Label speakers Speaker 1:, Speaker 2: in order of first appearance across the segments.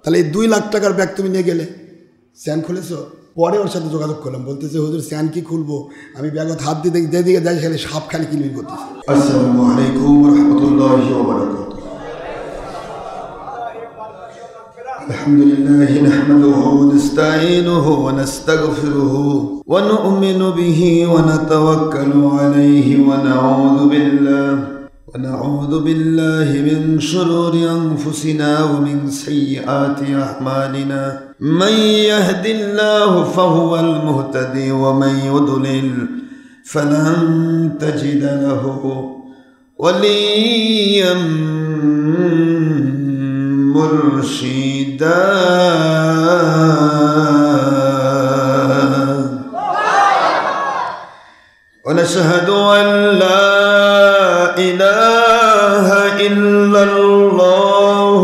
Speaker 1: তাহলে এই 2 লাখ টাকার ব্যাগ তুমি নিয়ে গেলে, স্যান খুলেছো? পরে ওর সাথে যোগাযোগ করলাম, বলতেছে হুজুর স্যান কি খুলবো, আমি ব্যাগত হাত দিতে যেদিকে যাই সেখানে সাপ খালি কিলবিল করতেছে। আসসালামু আলাইকুম ওয়া রাহমাতুল্লাহি ওয়া বারাকাতুহু। আলহামদুলিল্লাহি নাহমাদুহু ওয়া নাস্তাঈনুহু ওয়া নাস্তাগফিরুহু ওয়া নু'মিনু বিহি ওয়া নাতাওয়াক্কালু আলাইহি ওয়া نعوذ بالله من شرور أنفسنا ومن سيئات أعمالنا من يهد الله فهو المهتدي ومن يضلل فلن تجد له وليا مرشدا ونشهد أن لا إله إلا الله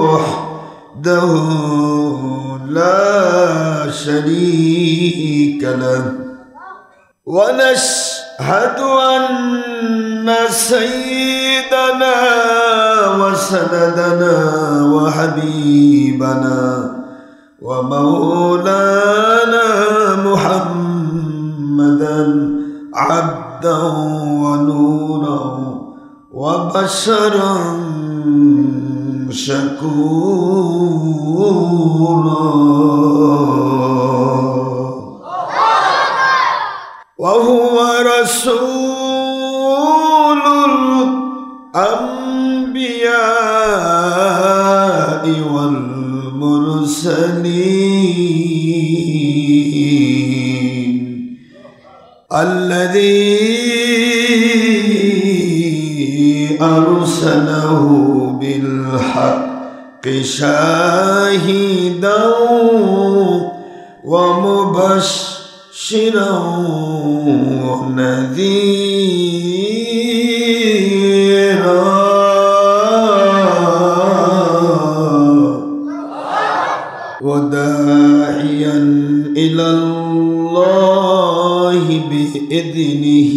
Speaker 1: وحده لا شريك له ونشهد أن سيدنا وسندنا وحبيبنا ومولانا محمدا عبدا ونورا وبشرا شكورا وهو رسول الأنبياء والمرسلين الذي أرسله بالحق شاهدا ومبشرا ونذيرا وداعيا إلى الله بإذنه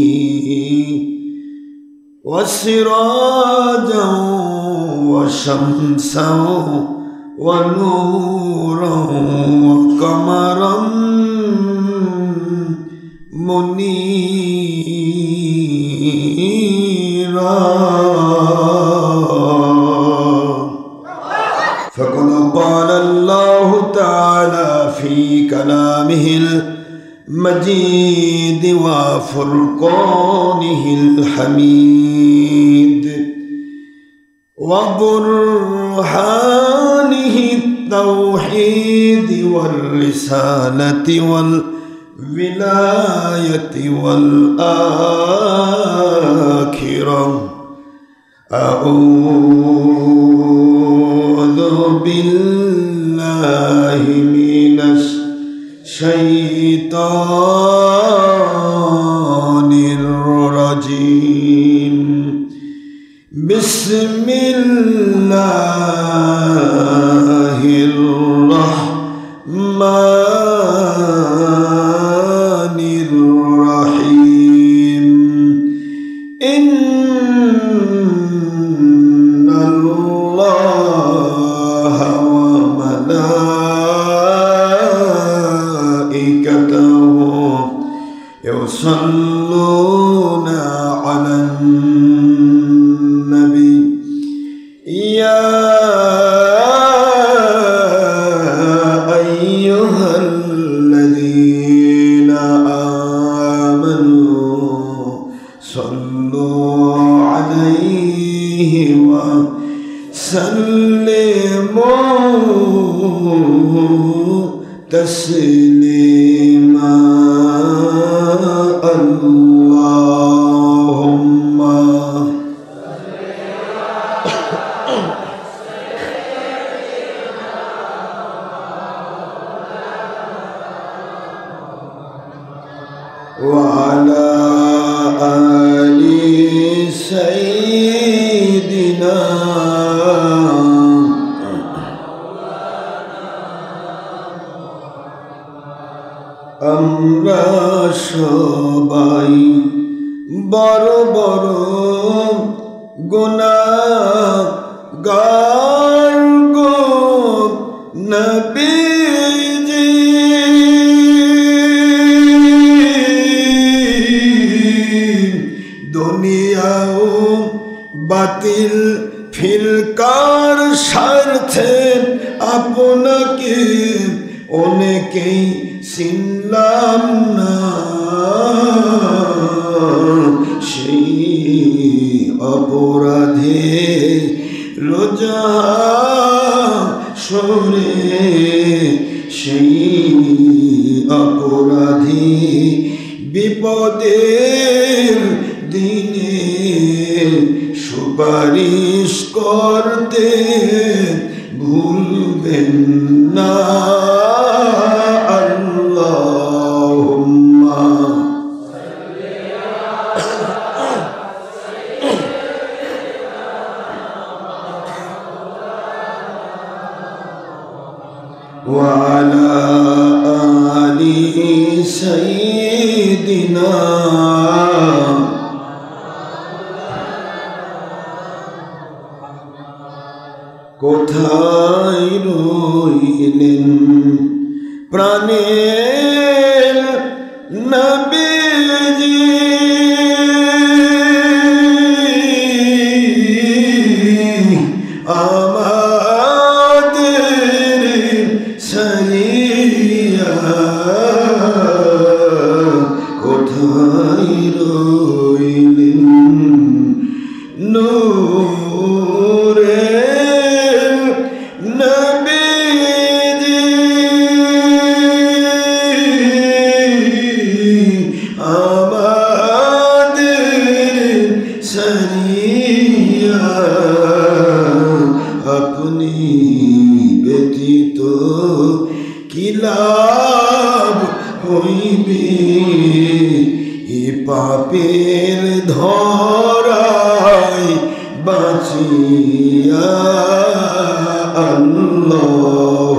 Speaker 1: وسراجا وشمسا ونورا وقمرا منيرا فقد قال الله تعالى في كلامه المجيد وفرقانه الحميد وبرهانه التوحيد والرسالة والولاية والآخرة أعوذ بالله من الشيطان الرجيم بسم الله الرحمن الرحيم إن الله وملائكته يصلون على النبي يا أيها الذين آمنوا صلوا عليه وسلموا تسليما اللهم وعلى آل سيدنا আমরা সবাই বড় বড় গুনাহগার গো নবীজি দুনিয়াও বাতিল ফিরকার স্বার্থে আপনাকে অনেকেই চিনলাম না, সেই অপরাধে রোজা সরে, সেই অপরাধী বিপদের দিনে সুপারিশ করতে ভুলবেন না। আল্লাহুম্মা ওয়া আলা আলি সাইয়্যিদিনা কোথায় রইলেন প্রাণের নবীজি, আমাদের সারিয়া কোথায় রইলেন নূরে নবীজি, আমাদের সারিয়া আপনি ব্যতীত কি লাভ হইবে, এ পাপের ধরায় বাঁচিয়া। আল্লাহুম্মা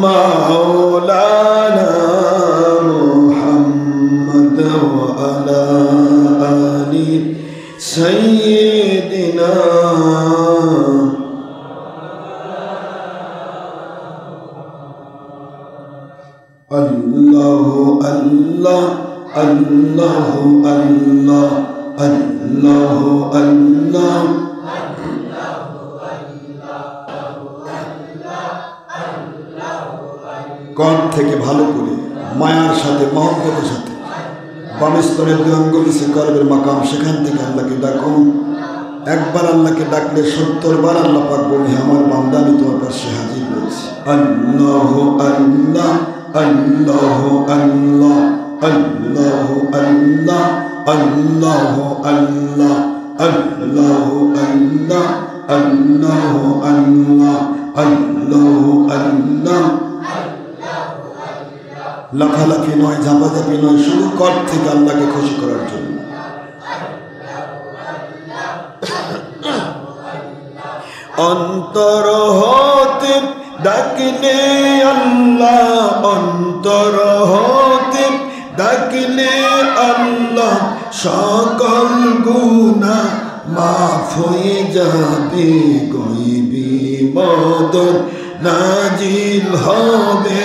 Speaker 1: মাওলানা মুহাম্মদ ওয়া আলা আলি সাইয়্যিদিনা আল্লাহু আল্লাহ আল্লাহু আল্লাহ আল্লাহু আল্লাহ কণ্ঠ থেকে ভালো করে মায়ার সাথে মহব্বতের সাথে বামস্তরের দুয়াঙ্গলিসে করবের মাকাম, সেখান থেকে আল্লাহকে ডাকুন। একবার আল্লাহকে ডাকলে 70 বার আল্লাহ পাক বলে, আমার বান্দা আমি তোমার পাশে হাজির হয়েছি। আল্লাহু আল্লাহ আল্লাহু আল্লাহ আল্লাহু আল্লাহ আল্লাহু আল্লাহ আল্লাহু আল্লাহ আল্লাহু আল্লাহ আল্লাহু আল্লাহ। লাফালাফি নয়, ঝাপাঝাপি নয়, শুধু কর থেকে আল্লাহকে খুশি করার জন্য। অন্তর হতে ডাকলে আল্লাহ, অন্তর হতে ডাকলে আল্লাহ, সকল গুনাহ মাফ হয়ে যাবে, গয়বি মদদ নাজিল হবে,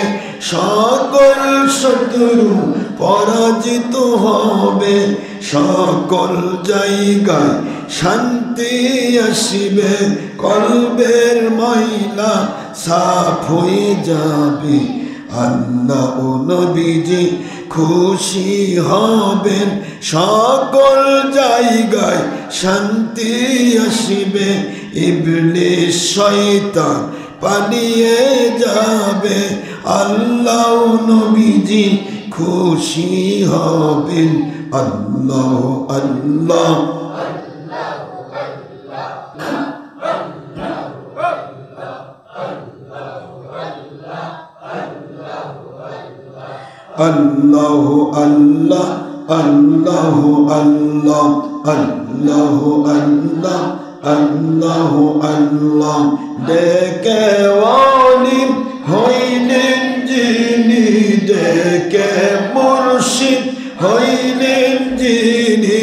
Speaker 1: সকল শত্রু পরাজিত হবে, সকল জায়গায় শান্তি আসিবে, কলবের ময়লা সাফ হয়ে যাবে। আল্লাহ ও নবীজি খুশি হবেন, সকল জায়গায় শান্তি আসিবে, ইবলিস শয়তান পালিয়ে যাবে। আল্লাহ ও নবীজি খুশি হবেন। আল্লাহ আল্লাহ আল্লাহ আল্লাহ আল্লাহ আল্লাহ আল্লাহ আল্লাহ আল্লাহ আল্লাহ। ডেকে ওয়ালি হইলেন যিনি, ডেকে মুর্শিদ হইলেন যিনি,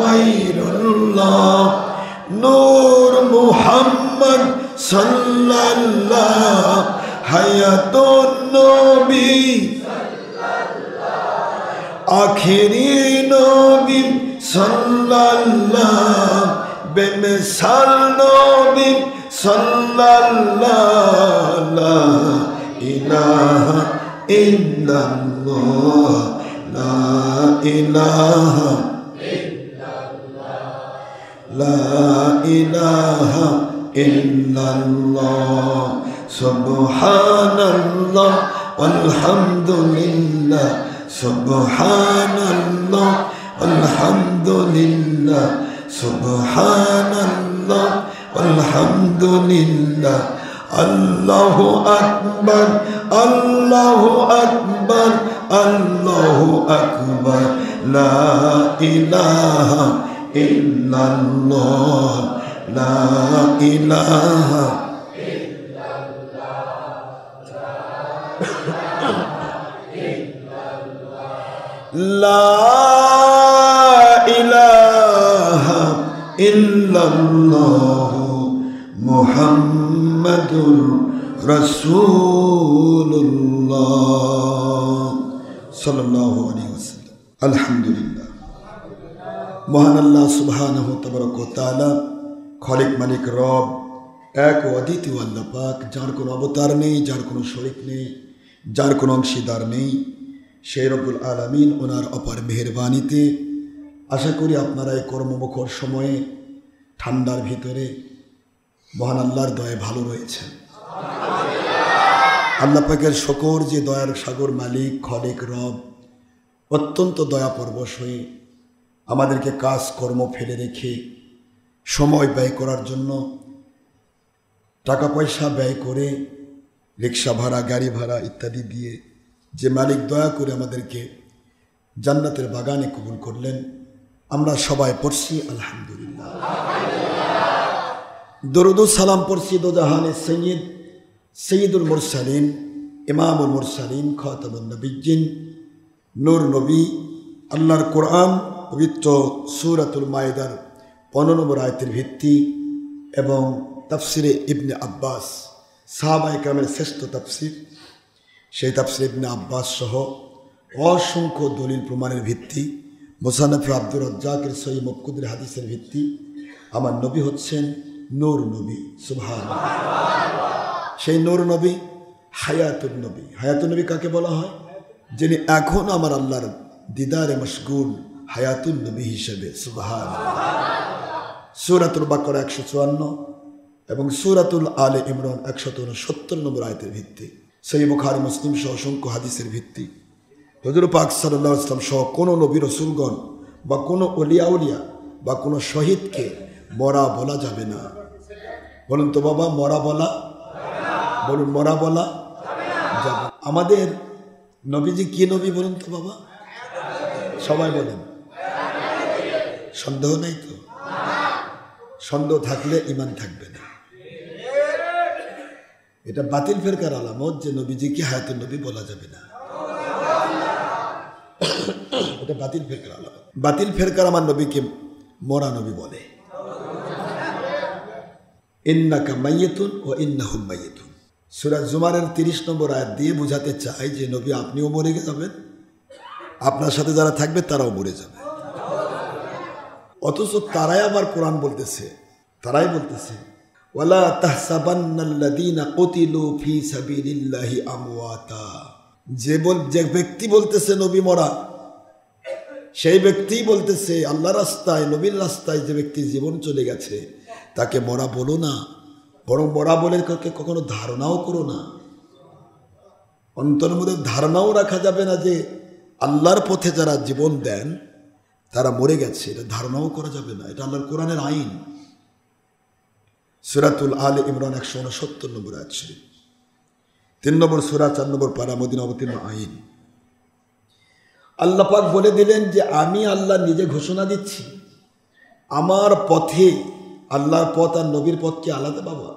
Speaker 1: গায়রুল্লাহ নূর মুহাম্মদ সাল্লাল্লাহ হায়াতুন নবী আখেরি নবী সাল্লাল্লাহ বেমিসাল নবী সাল্লাল্লাহ লা ইলাহা ইল্লাল্লাহ লা ইলাহা লা ইলাহা ইল্লাল্লাহ সুবহানাল্লাহ আলহামদুলিল্লাহ সুবহানাল্লাহ আলহামদুলিল্লাহ সুবহানাল্লাহ আলহামদুলিল্লাহ আল্লাহু আকবার আল্লাহু আকবার আল্লাহু আকবার লা ইলাহা ইল্লাল্লাহ লা ইলাহা লা ইলাহা ইল্লাল্লাহ মুহাম্মাদুর রাসূলুল্লাহ সাল্লাল্লাহু আলাইহি ওয়াসাল্লাম। আলহামদুলিল্লাহ, মহান আল্লাহ সুবহানাহু তাবারাক ওয়া তাআলা খালিক মালিক রব এক ও অদ্বিতীয় আল্লাহ পাক, যার কোনো অবতার নেই, যার কোনো শরীক নেই, যার কোনো অংশীদার নেই, সেই রব্বুল আলামিন ওনার অপার মেহেরবানিতে আশা করি আপনারা এই কর্মমুখর সময়ে ঠান্ডার ভিতরে মহান আল্লাহর দয়ায় ভালো রয়েছেন। আল্লাহ পাকের শকর যে দয়ার সাগর মালিক খালিক রব অত্যন্ত দয়া পরবশ হয়ে আমাদেরকে কাজ কর্ম ফেলে রেখে সময় ব্যয় করার জন্য টাকা পয়সা ব্যয় করে রিক্সা ভাড়া, গাড়ি ভাড়া ইত্যাদি দিয়ে যে মালিক দয়া করে আমাদেরকে জান্নাতের বাগানে কবুল করলেন, আমরা সবাই পড়ছি আলহামদুলিল্লাহ। দরুদ ও সালাম পড়ছি দোজাহানের সৈয়দ সৈয়দুল মুরসালিন ইমামুল মুরসালিন খাতামুন নবিয়্যিন নূর নবী আল্লাহর কোরআন পবিত্র সূরাতুল মায়েদার 15 নম্বর আয়াতের ভিত্তি এবং তাফসিরে ইবনে আব্বাস সাহাবায়ে কেরামের শ্রেষ্ঠ তাফসির, সেই তাফসির ইবনে আব্বাস সহ অসংখ্য দলিল প্রমাণের ভিত্তি, মুসান্নাফে আব্দুর রাজ্জাকের সহিহ মুফকুদের হাদিসের ভিত্তি, আমার নবী হচ্ছেন নূর নবী। সুবহানাল্লাহ। সেই নূর নবী হায়াতুন নবী। হায়াতুন নবী কাকে বলা হয়? যিনি এখন আমার আল্লাহর দিদারে মশগুল হায়াতুন নবী হিসেবে। সুবহানাল্লাহ। সূরাতুল বাকারা 154 এবং সূরাতুল আলে ইমরান 169 নম্বর আয়াতের ভিত্তি, সহিহ বুখারী মুসলিম সহ অসংখ্য হাদিসের ভিত্তি, হুজুর পাক সাল্লাল্লাহু আলাইহি ওয়াসাল্লাম সহ কোনো নবী রাসূলগণ বা কোনো ওলিয়া উলিয়া বা কোনো শহীদকে মরা বলা যাবে না। বলুন তো বাবা, মরা বলা, বলুন মরা বলা যাবে। আমাদের নবীজি কি নবী বলুন তো বাবা? সবাই বলেন। সন্দেহ নেই তো? সন্দেহ থাকলে ঈমান থাকবে না। এটা বাতিল ফেরকার আলামত যে নবীজিকে হায়াতুন নবী বলা যাবে না। এটা বাতিল ফেরকার আলামত। বাতিল ফেরকার আমার নবীকে মরা নবী বলে। ইন্নাকা মাইয়াতুন ওয়া ইন্নাহুম মাইয়াতুন। সূরা জুমারের 30 নম্বর আয়াত দিয়ে বোঝাতে চাই যে নবী আপনিও মরে যাবেন, আপনার সাথে যারা থাকবে তারাও মরে যাবে। অথচ তারাই আবার কোরআন বলতেছে, তারাই বলতেছে ওয়ালা তাহসাবান্নাল্লাযীনা কুতিলু ফী সাবিলিল্লাহি আমওয়াতা। যে ব্যক্তি বলতেছে নবী মরা, সেই ব্যক্তি বলতেছে আল্লাহর রাস্তায়, নবীর রাস্তায় যে ব্যক্তির জীবন চলে গেছে তাকে মরা বলো না, বরং মরা বলে কখনো ধারণাও করো না। অন্তরের মধ্যে ধারণাও রাখা যাবে না যে আল্লাহর পথে যারা জীবন দেন তারা মরে গেছে, এটা ধারণাও করা যাবে না। এটা আল্লাহর কোরআনের আইন। সূরাতুল আলে ইমরান 169 নম্বর আয়াত শরীফ, 3 নম্বর সূরা 4 নম্বর পারা, মদিনা অবতীর্ণ আইন। আল্লাহ পাক বলে দিলেন যে আমি আল্লাহ নিজে ঘোষণা দিচ্ছি, আমার পথে, আল্লাহর পথ আর নবীর পথ কি আলাদা বাবা?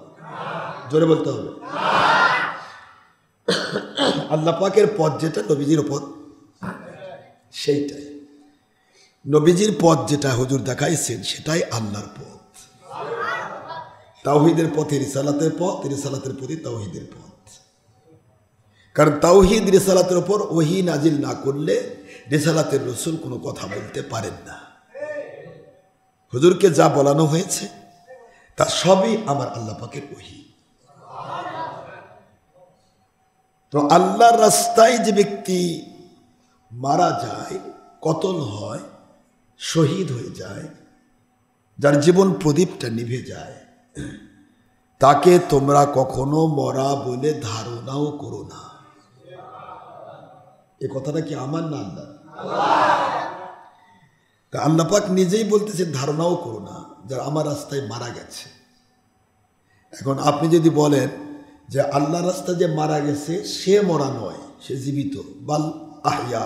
Speaker 1: জোরে বলতে হবে। আল্লাহ পাকের পথ যেটা, নবীজির পথ সেইটাই। নবীজির পথ যেটা হুজুর দেখাইছেন সেটাই আল্লাহর পথ, তাওহীদের পথে রিসালাতের পথ, রিসালাতের পথে তাওহীদের পথ। কারণ তাওহীদ রিসালাতের উপর ওহী নাজিল না করলে রিসালাতের রাসূল কোনো কথা বলতে পারেন না। হুজুরকে যা বলানো হয়েছে তা সবই আমার আল্লাহ পাকের ওহী। তো আল্লাহর রাস্তায় যে ব্যক্তি মারা যায়, কতল হয়, শহীদ হয়ে যায়, যার জীবন প্রদীপটা নিভে যায়, তাকে তোমরা কখনো মরা বলে ধারণাও করো না। এ কথাটা কি আমার না আল্লাহ? তা আল্লাহ পাক নিজেই বলতেছে ধারণাও করো না, যারা আমার রাস্তায় মারা গেছে। এখন আপনি যদি বলেন যে আল্লাহ রাস্তায় যে মারা গেছে সে মরা নয়, সে জীবিত, বাল আহিয়া,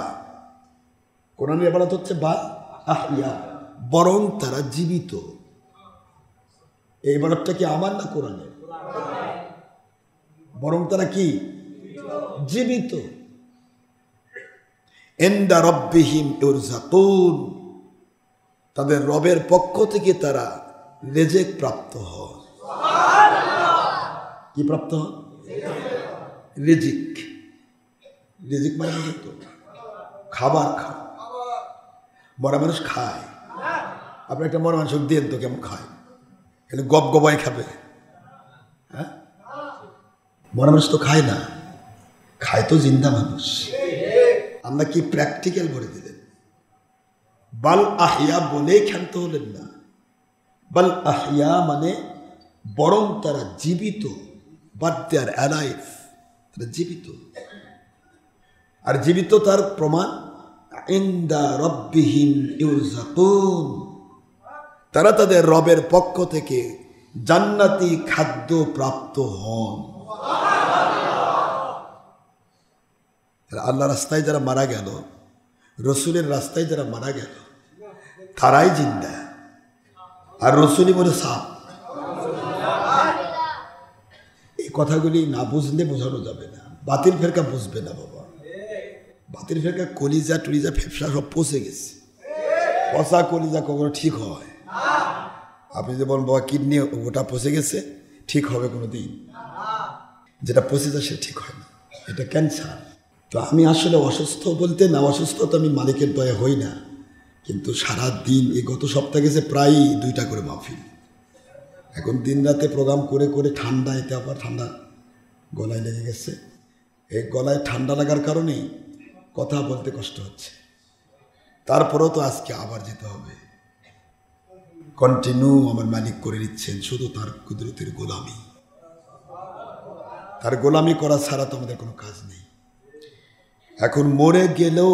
Speaker 1: কোরআনের ইবারত হচ্ছে বাল আহিয়া, বরং তারা জীবিত। এই ইবারতটা কি আমার না কোরআনের? বরং তারা কি জীবিত। ইনদা রাব্বিহিম ইরযাকুন, তাদের রবের পক্ষ থেকে তারা রিজিক প্রাপ্ত হয়। কি প্রাপ্ত হয়? রিজিক। রিজিক মানে তো খাবার খাওয়া। মরা মানুষ খায়, আপনি একটা মরা মানুষ দেন তো কেমন খায়? এখানে গপ গপাই খাবে? হ্যাঁ, মরা মানুষ তো খায় না, খায় তো জিন্দা মানুষ। আমরা কি প্র্যাকটিক্যাল করে দিলেন? বাল আহিয়া বলে ক্ষান্ত হলেন না। বাল আহিয়া মানে বরং তারা জীবিত, বাট দে আর অ্যালাইভ, তারা জীবিত। আর জীবিত তার প্রমাণ ইনদা রাব্বিহিম ইরযাকুন, তারা তাদের রবের পক্ষ থেকে জান্নাতি খাদ্য প্রাপ্ত হন। আল্লাহ রাস্তায় যারা মারা গেল, রসুলের রাস্তায় যারা মারা গেল, তারাই জিন্দা। আর রসুলই বলে সাপ। এই কথাগুলি না বুঝলে বোঝানো যাবে না। বাতিল ফেরকা বুঝবে না বাবা। বাতিল ফেরকা কলিজা টলিজা ফেফসা সব পচে গেছে। পচা কলিজা কখনো ঠিক হয়? আপনি যে বলেন বাবা কিডনি ওটা পচে গেছে, ঠিক হবে কোনো দিন? যেটা পচে যায় সে ঠিক হয় না, এটা ক্যান্সার। তো আমি আসলে অসুস্থ বলতে না, অসুস্থ তো আমি মালিকের দয়া হই না, কিন্তু সারা দিন এই গত সপ্তাহে গেছে প্রায় 2টা করে মাহফিল। এখন দিন রাতে প্রোগ্রাম করে করে ঠান্ডা, এতে আবার ঠান্ডা গলায় লেগে গেছে। এই গলায় ঠান্ডা লাগার কারণে কথা বলতে কষ্ট হচ্ছে। তারপরেও তো আজকে আবার যেতে হবে। কন্টিনিউ আমার মালিক করে নিচ্ছেন, শুধু তার কুদরতের গোলামি। তার গোলামি করা ছাড়া তো আমাদের কোনো কাজ নেই। এখন মরে গেলেও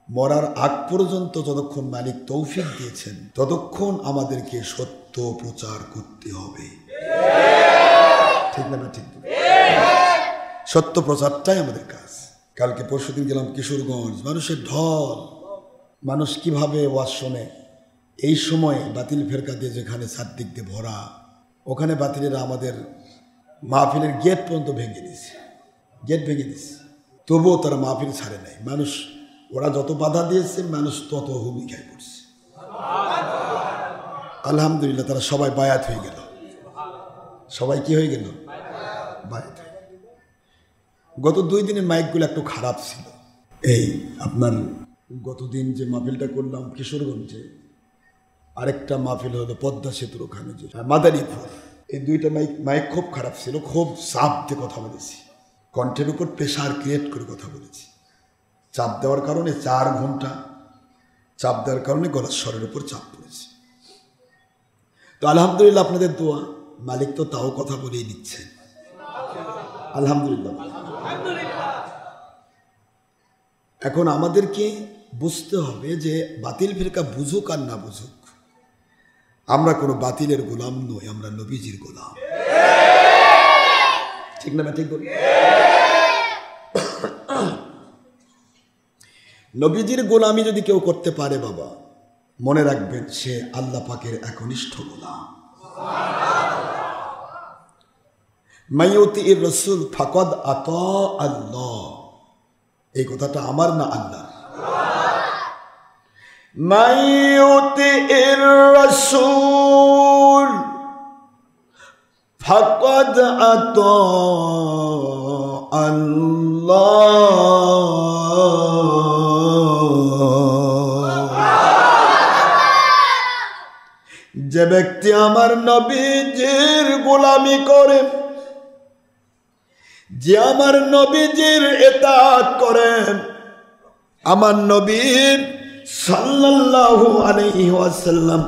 Speaker 1: মরার আগ পর্যন্ত যতক্ষণ মালিক তৌফিক দিয়েছেন ততক্ষণ আমাদেরকে সত্য প্রচার করতে হবে। ঠিক না? ঠিক, সত্য প্রচারটাই আমাদের কাজ। কালকে পরশুদিন গেলাম কিশোরগঞ্জ, মানুষের ঢল, মানুষ কিভাবে ওয়াজ শোনে। এই সময় বাতিল ফেরকা দিয়ে যেখানে চারদিক দিয়ে ভরা, ওখানে বাতিলেরা আমাদের মাহফিলের গেট পর্যন্ত ভেঙে দিয়েছে, গেট ভেঙে দিয়েছে। তবুও তারা মাহফিল ছাড়ে নাই। মানুষ, ওরা যত বাধা দিয়েছে মানুষ তত ভূমিকায় পড়ছে। আলহামদুলিল্লাহ, তারা সবাই বায়াত হয়ে গেল। সবাই কি হয়ে গেল? বায়াত হয়ে গেল। গত 2 দিনের মাইকগুলো একটু খারাপ ছিল। এই আপনার গতদিন যে মাহফিলটা করলাম কিশোরগঞ্জে, আরেকটা মাহফিল হলো পদ্মা সেতুর ওখানে যে মাদারীপুর, এই 2টা মাইক খুব খারাপ ছিল। খুব চাপ দিয়ে কথা বলেছি, কণ্ঠের উপর প্রেশার ক্রিয়েট করে কথা বলেছি। চাপ দেওয়ার কারণে 4 ঘন্টা চাপ দেওয়ার কারণে গলার স্বরের উপর চাপ পড়েছে। তো আলহামদুলিল্লাহ, আপনাদের দোয়া, মালিক তো তাও কথা বলেই নিচ্ছেন। আলহামদুলিল্লাহ। এখন আমাদেরকে বুঝতে হবে যে বাতিল ফিরকা বুঝুক আর না বুঝুক, আমরা কোনো বাতিলের গোলাম নই, আমরা নবীজির গোলাম। ঠিক না? ঠিক বলি। নবীজির গোলামি যদি কেউ করতে পারে বাবা, মনে রাখবেন সে আল্লাহ পাকের একনিষ্ঠ গোলাম। মাইয়ুতির রাসূল ফাকাদ আতা আল্লাহ, এই কথাটা আমার না আল্লাহ। মাইয়ুতির রাসূল ফাকাদ আতা আল্লাহ। যে ব্যক্তি আমার নবীজির গোলামি করে, যে আমার নবীজির ইতাআত করে, আমার নবী সাল্লাল্লাহু আলাইহি ওয়াসাল্লাম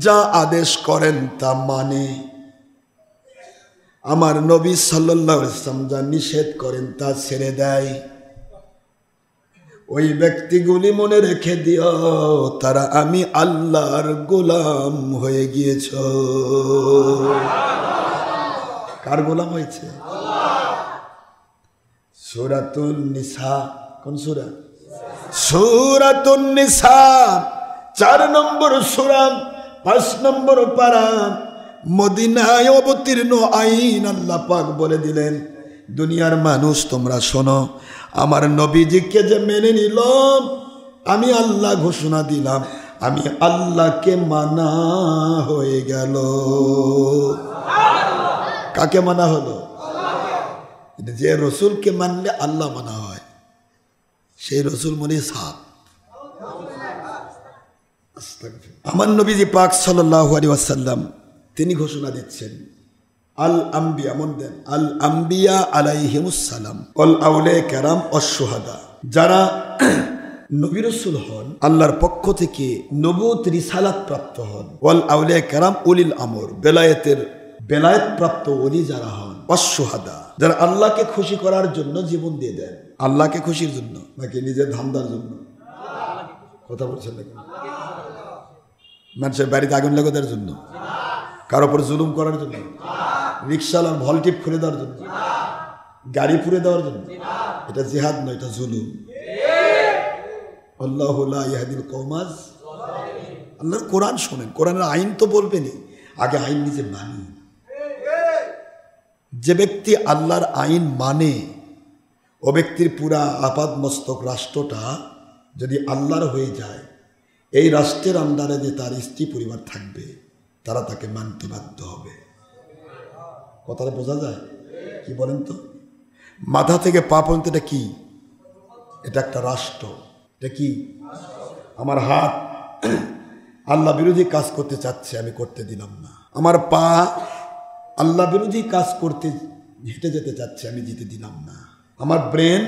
Speaker 1: যা আদেশ করেন তা মানে, আমার নবী সাল্লাল্লাহু আলাইহি ওয়াসাল্লাম যা নিষেধ করেন তা ছেড়ে দেয়, ওই ব্যক্তিগুলি মনে রেখে দিও তারা আমি আল্লাহর গোলাম হয়ে গিয়েছ। কার গোলাম হয়েছে? সূরাতুন নিসা। কোন সূরা? সূরাতুন নিসা 4 নম্বর সূরা 5 নম্বর পারা মদিনায় অবতীর্ণ আইন। আল্লাহ পাক বলে দিলেন, দুনিয়ার মানুষ তোমরা শোনো, আমার নবীজিকে যে মেনে নিল, আমি আল্লাহ ঘোষণা দিলাম আমি আল্লাহকে মানা হয়ে গেল। কাকে মানা হলো? যে রসুলকে মানলে আল্লাহ মানা হয়, সেই রসুল মনে সাপ। আমার নবীজি পাক সাল্লাল্লাহু আলাইহি ওয়াসাল্লাম তিনি ঘোষণা দিচ্ছেন, আল আম্বিয়া, মন দেন, আল আম্বিয়া আলাইহিমুস সালাম ওয়াল আউলিয়া কেরাম ওয়াশ শুহাদা, যারা নবী রাসূল হন, আল্লাহর পক্ষ থেকে নবুয়ত রিসালাত প্রাপ্ত হন, ওয়াল আউলিয়া কেরাম উলিল আমর, বেলায়েত প্রাপ্ত ওলি যারা হন, ওয়াশ শুহাদা, যারা আল্লাহকে খুশি করার জন্য জীবন দিয়ে দেন। আল্লাহকে খুশির জন্য নাকি নিজের ধান্দার জন্য? কথা বলছেন নাকি? মানুষের বাড়িতে আগুন লাগানোর জন্য, কারো উপর জুলুম করার জন্য, রিক্সাওয়ালার ভলটিপ খুলে দেওয়ার জন্য, গাড়ি পুড়ে দেওয়ার জন্য? এটা জিহাদ নয়, এটা জুলুম। আল্লাহু লা ইয়াহদিল কওমাজ। আল্লাহর কোরআন শোনেন, কোরআনের আইন তো বলবেনই, আগে আইন নিজে মানুন। যে ব্যক্তি আল্লাহর আইন মানে, ও ব্যক্তির পুরা আপাদ মস্তক রাষ্ট্রটা যদি আল্লাহর হয়ে যায়, এই রাষ্ট্রের আন্ডারে যে তার স্ত্রী পরিবার থাকবে, তারা তাকে মানতে বাধ্য হবে। কথাটা বোঝা যায়? কি বলেন তো? মাথা থেকে পা পর্যন্ত এটা কি? এটা একটা রাষ্ট্র। এটা কি? আমার হাত আল্লাহ বিরোধী কাজ করতে চাচ্ছে, আমি করতে দিলাম না। আমার পা আল্লাহ বিরোধী কাজ করতে হেঁটে যেতে চাচ্ছে, আমি যেতে দিলাম না। আমার ব্রেন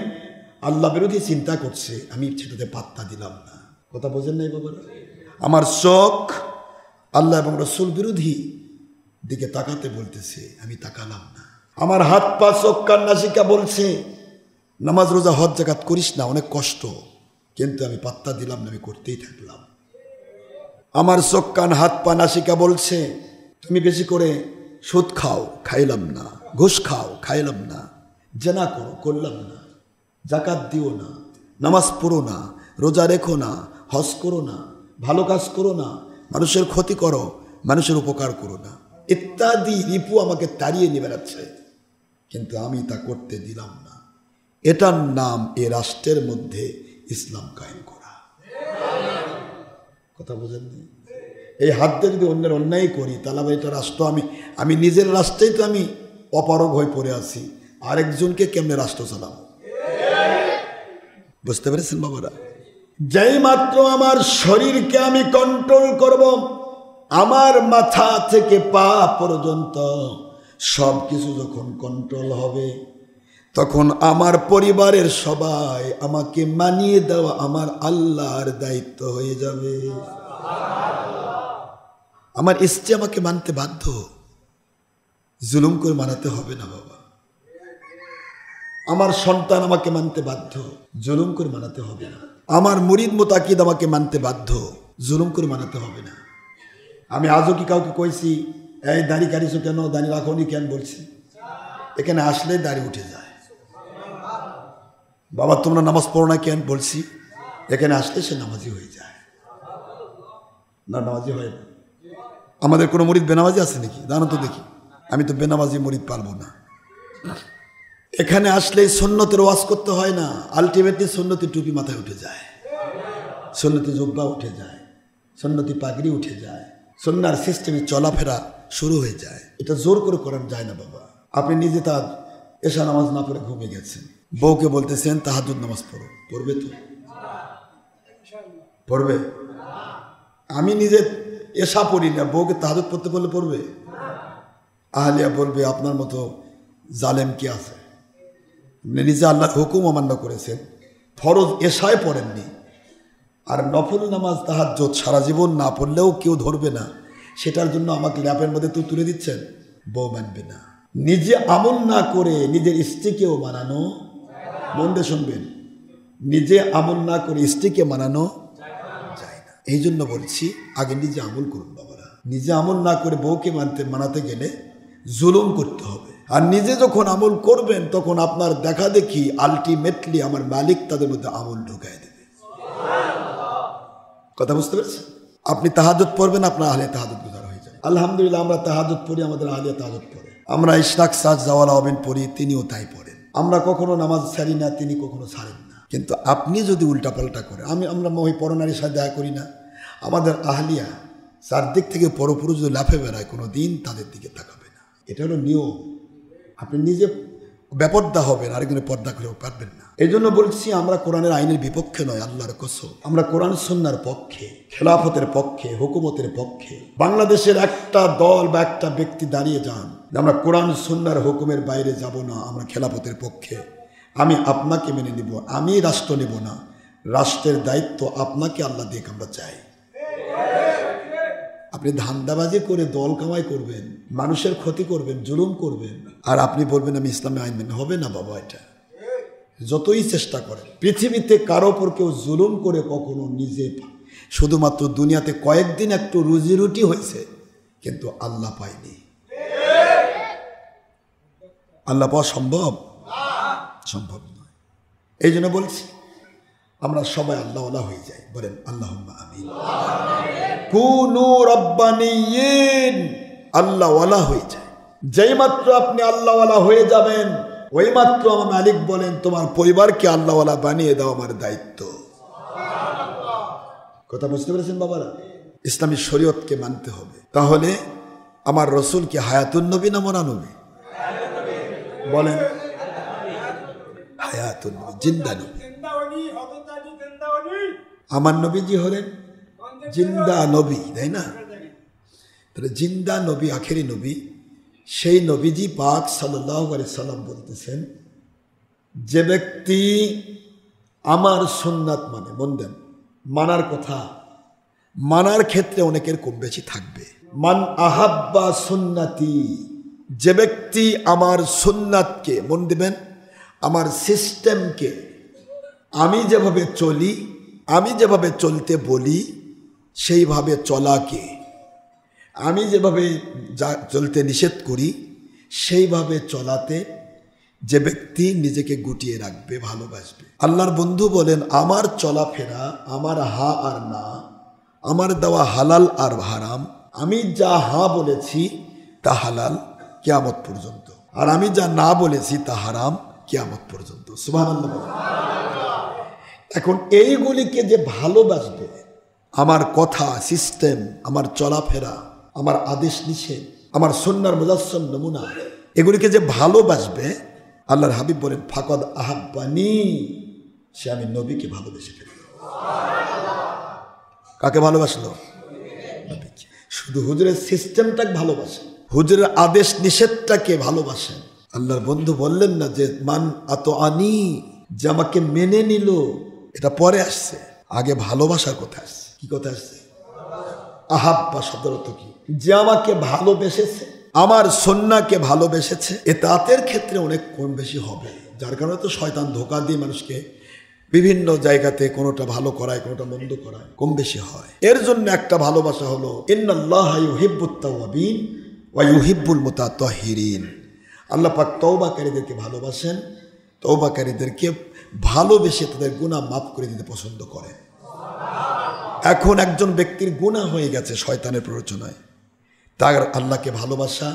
Speaker 1: আল্লাহ বিরোধী চিন্তা করছে, আমি সেটাতে পাত্তা দিলাম না। কথা বোঝেন নাই বাবারা? আমার চোখ আল্লাহ এবং রসুল বিরোধী দিকে তাকাতে বলতেছে, আমি তাকালাম না। আমার হাত পা চোখ কান নাসিকা বলছে নামাজ রোজা হজ জাকাত করিস না, অনেক কষ্ট, কিন্তু আমি পাত্তা দিলাম না, আমি করতেই থাকলাম। আমার চোখ কান হাত পা নাসিকা বলছে তুমি বেশি করে সুদ খাও, খাইলাম না। ঘুষ খাও, খাইলাম না। জেনা করো, করলাম না। জাকাত দিও না, নামাজ পড়ো না, রোজা রেখো না, হজ করো না, ভালো কাজ করো না, মানুষের ক্ষতি করো, মানুষের উপকার করো না, ইত্যাদি রিপু আমাকে তাড়িয়ে নিয়ে বেড়াচ্ছে, কিন্তু আমি তা করতে দিলাম না। এটার নাম এ রাষ্ট্রের মধ্যে ইসলাম কায়েম করা। কথা বোঝেননি? এই হাত দিয়ে যদি অন্যের অন্যায় করি, তাহলে এটা রাষ্ট্র, আমি নিজের রাষ্ট্রেই তো আমি অপারগ হয়ে পড়ে আছি, আরেকজনকে কেমনে রাষ্ট্র চালাবো? বুঝতে পেরেছেন বাবারা? যেই মাত্র আমার শরীরকে আমি কন্ট্রোল করব, আমার মাথা থেকে পা পর্যন্ত সব কিছু যখন কন্ট্রোল হবে, তখন আমার পরিবারের সবাই আমাকে মানিয়ে দেওয়া আমার আল্লাহর দায়িত্ব হয়ে যাবে। আমার স্ত্রী আমাকে মানতে বাধ্য, জুলুম করে মানাতে হবে না বাবা। আমার সন্তান আমাকে মানতে বাধ্য, জুলুম করে মানাতে হবে না। আমার মুরিদ মুতাকিদ আমাকে মানতে বাধ্য, জুলুম করে মানাতে হবে না। আমি আজও কি কাউকে কইছি এই দাড়ি কাটিছো কেন, দাড়ি রাখোনি কেন বলছি? এখানে আসলে দাড়ি উঠে যায়। বাবা তোমরা নামাজ পড়ো না কেন বলছি? এখানে আসলে সে নামাজি হয়ে যায়। না, নামাজি হয় না। আমাদের কোনো মুরিদ বেনামাজি আছে নাকি? জানো তো দেখি। আমি তো বেনামাজি মুরিদ পারবো না। এখানে আসলে সুন্নতের ওয়াজ করতে হয় না, আলটিমেটলি সুন্নতের টুপি মাথায় উঠে যায়। সুন্নতি জুব্বা উঠে যায়, সুন্নতি পাগড়ি উঠে যায়, সুন্নার সিস্টেমে চলাফেরা শুরু হয়ে যায়। এটা জোর করে করার যায় না বাবা। আপনি নিজে তার এশা নামাজ না পড়ে ঘুমিয়ে গেছেন, বউকে বলতেছেন তাহাজ্জুদ নামাজ পড়ো, পড়বে তো? পড়বে? আমি নিজে এশা পড়ি না, বউকে তাহাজ্জুদ পড়তে বললে পড়বে? আহলিয়া বলবে আপনার মতো জালেম কি আছে? নিজে আল্লাহর হুকুম অমান্য করেছেন, ফরজ এশায় পড়েননি, আর নফল নামাজ তাহাজ্জুদ সারা জীবন না পড়লেও কেউ ধরবে না, সেটার জন্য আমাকে ল্যাপের মধ্যে তুলে দিচ্ছেন। বউ মানবে না। নিজে আমল না করে নিজের স্ত্রীকেও মানানো, মন দিয়ে শুনবেন, নিজে আমল না করে স্ত্রীকে মানানো যায় না। এই জন্য বলছি আগে নিজে আমল করুন বাবারা। নিজে আমল না করে বউকে মানাতে গেলে জুলুম করতে হবে। আর নিজে যখন আমল করবেন তখন আপনার দেখা দেখি আলটিমেটলি আমার মালিক তাদের মধ্যে আমল ঢুকায় দেবে। কথা বুঝতে পেরেছেন? আপনি তাহাজ্জুদ পড়বেন, আপনার আহলে তাহাজ্জুদ গুজার হয়ে যাবে। আলহামদুলিল্লাহ আমরা তাহাজ্জুদ পড়ি, আমাদের আহলে তাহাজ্জুদ পড়ে। আমরা ইশরাক সাজ জাওয়ালা হবেন পড়ি, তিনিও তাই পড়েন। আমরা কখনো নামাজ ছাড়ি না, তিনি কখনো ছাড়েন না। কিন্তু আপনি যদি উল্টাপাল্টা করেন, আমরা ওই পরনারীর সাথে দেখা করি না, আমাদের আহলিয়া চারদিক থেকে পরপুরুষ যদি লাফে বেড়ায় কোনো দিন তাদের দিকে তাকাবে না। এটা হলো নিয়ম। আপনি নিজে বেপর্দা হবেন, আরেকজনের পর্দা করেও পারবেন না। এই জন্য বলছি আমরা কোরআনের আইনের বিপক্ষে নয়, আল্লাহর কসম আমরা কোরআন সুন্নাহর পক্ষে, খেলাফতের পক্ষে, হুকুমতের পক্ষে। বাংলাদেশের একটা দল বা একটা ব্যক্তি দাঁড়িয়ে যান আমরা কোরআন সুন্নাহর হুকুমের বাইরে যাব না, আমরা খেলাফতের পক্ষে, আমি আপনাকে মেনে নিব, আমি রাষ্ট্র নেব না, রাষ্ট্রের দায়িত্ব আপনাকে আল্লাহ দিক আমরা চাই। আপনি ধান্দাবাজি করে দল কামাই করবেন, মানুষের ক্ষতি করবেন, জুলুম করবেন, আর আপনি বলবেন আমি ইসলামে আইন মেনে, হবে না বাবা। এটা যতই চেষ্টা করেন, পৃথিবীতে কারো ওপর কেউ জুলুম করে কখনো নিজে, শুধুমাত্র দুনিয়াতে কয়েকদিন একটু রুজি রুটি হয়েছে, কিন্তু আল্লাহ পায়নি। আল্লাহ পাওয়া সম্ভব? সম্ভব নয়। এই জন্য বলছি আমরা সবাই আল্লাহওয়ালা হয়ে যাই। বলেন আল্লাহুম্মা আমিন। কুনু রাব্বানিয়িন, আল্লাহওয়ালা হয়ে যায়। যেই মাত্র আপনি আল্লাহওয়ালা হয়ে যাবেন, ওই মাত্র আমার মালিক বলেন তোমার পরিবারকে আল্লাহওয়ালা বানিয়ে দাও আমার দায়িত্ব। কথা বুঝতে পেরেছেন বাবারা? ইসলামী শরীয়তকে মানতে হবে। তাহলে আমার রসুল কি হায়াতুন নবী না মরা নবী? বলেন হায়াতুন নবী, জিন্দা নবী। আমার নবীজি হলেন জিন্দা নবী, তাই না? তাহলে জিন্দা নবী, আখেরি নবী, সেই নবীজি পাক সাল্লাল্লাহু আলাইহি সাল্লাম বলতেছেন, যে ব্যক্তি আমার সুন্নাত মানে, মন দেন, মানার কথা, মানার ক্ষেত্রে অনেকের কম বেশি থাকবে। মান আহাব্বা সুন্নাতি, যে ব্যক্তি আমার সুন্নাতকে, মন দিবেন, আমার সিস্টেমকে, আমি যেভাবে চলি, আমি যেভাবে চলতে বলি সেইভাবে চলাকে, আমি যেভাবে চলতে নিষেধ করি সেইভাবে চলাতে যে ব্যক্তি নিজেকে গুটিয়ে রাখবে, ভালোবাসবে। আল্লাহর বন্ধু বলেন আমার চলাফেরা, আমার হা আর না, আমার দেওয়া হালাল আর হারাম, আমি যা হা বলেছি তা হালাল কিয়ামত পর্যন্ত, আর আমি যা না বলেছি তা হারাম কিয়ামত পর্যন্ত। সুবহানাল্লাহ। এখন এইগুলিকে যে ভালোবাসবে, আমার কথা, সিস্টেম, আমার চলাফেরা, আমার আদেশ নিষেধ, আমার সুন্নাহর মুজাসসাম নমুনা, এগুলিকে যে ভালোবাসবে, আল্লাহর হাবিব বলেন ফাকাদ আহাব্বানি, সে আমি নবীকে ভালোবেসে ফেলল। কাকে ভালোবাসলো? নবীকে। শুধু হুজুরের সিস্টেমটাকে ভালোবাসেন, হুজুরের আদেশ নিষেধটাকে ভালোবাসেন। আল্লাহর বন্ধু বললেন না যে মান আতআনি, যে আমাকে মেনে নিল, এটা পরে আসছে, আগে ভালোবাসার কথা আসছে। কি কথা আসছে? আহাব্বা শব্দের অর্থ কি? যে আমাকে ভালোবেসেছে, আমার সুন্নাহকে ভালোবেসেছে, এতাতের ক্ষেত্রে অনেক কম বেশি হবে। যার কারণে তো শয়তান ধোঁকা দিয়ে মানুষকে বিভিন্ন জায়গাতে কোনোটা ভালো করায়, কোনোটা মন্দ করায়, কম বেশি হয়। এর জন্য একটা ভালোবাসা হলো ইন্নাল্লাহা ইউহিব্বুত তাওয়াবিন ওয়া ইউহিব্বুল মুতাতাহহিরিন। আল্লাহ পাক তওবাকারীদেরকে ভালোবাসেন, তওবাকারীদেরকে ভালোবেসে তাদের গুনাহ মাফ করে দিতে পছন্দ করেন। এখন একজন ব্যক্তির গুনাহ হয়ে গেছে শয়তানের প্ররোচনায়, তার আল্লাহকে ভালোবাসা,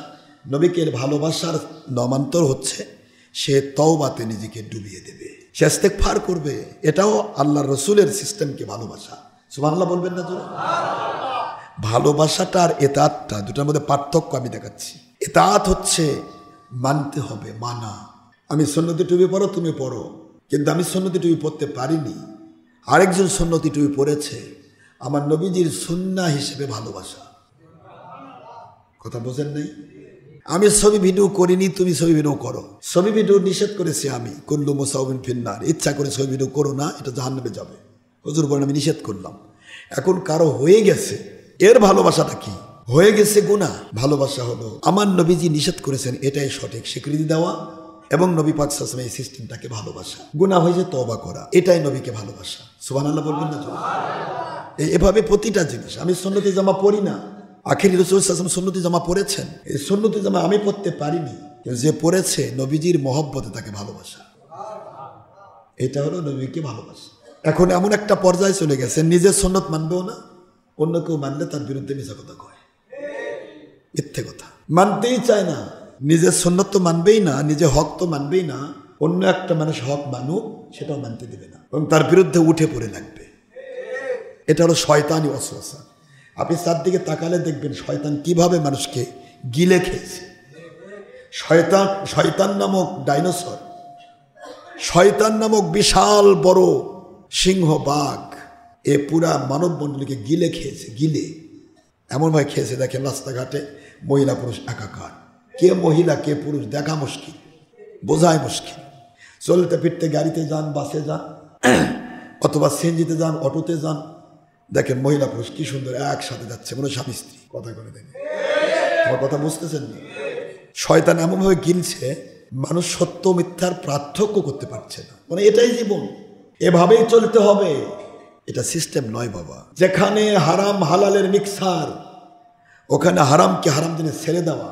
Speaker 1: নবীকে ভালোবাসার নামান্তর হচ্ছে সে তওবাতে নিজেকে ডুবিয়ে দেবে, সে ইস্তেগফার করবে। এটাও আল্লাহর রসুলের সিস্টেমকে ভালোবাসা। সুবহানাল্লাহ বলবেন না জোরে? ভালোবাসাটা আর এতাতটা দুটার মধ্যে পার্থক্য আমি দেখাচ্ছি। এতাত হচ্ছে মানতে হবে, মানা। আমি সুন্নতি টুপি পরো, তুমি পরো, কিন্তু আমি সুন্নতি টুপি পরতে পারিনি, আরেকজন সুন্নতি টুপি পরেছে, আমার নবীজির সুন্নাহ হিসেবে ভালোবাসা। কথা বোঝেন নাই? আমি ছবি ভিডিও করিনি, তুমি ছবি ভিডিও করো। ছবি ভিডিও নিষেধ করেছি আমি, কুল্লু মুসাউবিন ফিন্নার, ইচ্ছা করে ছবি ভিডিও করো না, এটা জাহান্নামে যাবে, হুজুর বলেন, আমি নিষেধ করলাম। এখন কারো হয়ে গেছে, এর ভালোবাসাটা কি? হয়ে গেছে গুনাহ। ভালোবাসা হলো আমার নবীজি নিষেধ করেছেন, এটাই সঠিক স্বীকৃতি দেওয়া এবং নবী পাক সাল্লাল্লাহু আলাইহি ওয়াসাল্লাম এই সিস্টেমটাকে ভালোবাসা। গুনাহ হয়েছে তওবা করা, এটাই নবীকে ভালোবাসা। সুবহানাল্লাহ বলবেন না? এভাবে প্রতিটা জিনিস। আমি সুন্নতি জামা পরি না, আখির রাসূল সাল্লাল্লাহু আলাইহি ওয়াসাল্লাম সুন্নতি জামা পরেছেন, এই সুন্নতি জামা আমি পরতে পারিনি, যে পরেছে নবীজির মহব্বতে তাকে ভালোবাসা। এটা হলো নবীকে ভালোবাসা। এখন এমন একটা পর্যায়ে চলে গেছে, নিজের সুন্নত মানবেও না, অন্য কেউ মানলে তার বিরুদ্ধে মিথ্যা কথা কয়, মিথ্যে কথা, মানতেই চায় না। নিজের সুন্নত তো মানবেই না, নিজের হক তো মানবেই না, অন্য একটা মানুষ হক মানুক সেটাও মানতে দেবে না এবং তার বিরুদ্ধে উঠে পড়ে লাগবে। এটা হলো শয়তানি ওয়াসওয়াসা। আপনি চারদিকে তাকালে দেখবেন শয়তান কিভাবে মানুষকে গিলে খেয়েছে। শয়তান নামক ডাইনোসর, শয়তান নামক বিশাল বড় সিংহ বাঘ এ পুরা মানব মণ্ডলীকে গিলে খেয়েছে। গিলে এমনভাবে খেয়েছে, দেখেন রাস্তাঘাটে মহিলা পুরুষ একাকার, কে মহিলা কে পুরুষ দেখা মুশকিল, বোঝাই মুশকিল। চলতে ফিরতে গাড়িতে যান, বাসে যান, অথবা সিএনজিতে যান, অটোতে যান, দেখেন মহিলা পুরুষ কি সুন্দর একসাথে যাচ্ছে, মনে স্বামী স্ত্রী। কথা করে দেখেন, আমার কথা বুঝতেছেন না? শয়তান এমনভাবে গিলছে মানুষ সত্য মিথ্যার পার্থক্য করতে পারছে না। মানে এটাই জীবন, এভাবেই চলতে হবে। এটা সিস্টেম নয় বাবা। যেখানে হারাম হালালের মিক্সার, ওখানে হারামকে হারাম জিনিস ছেড়ে দেওয়া,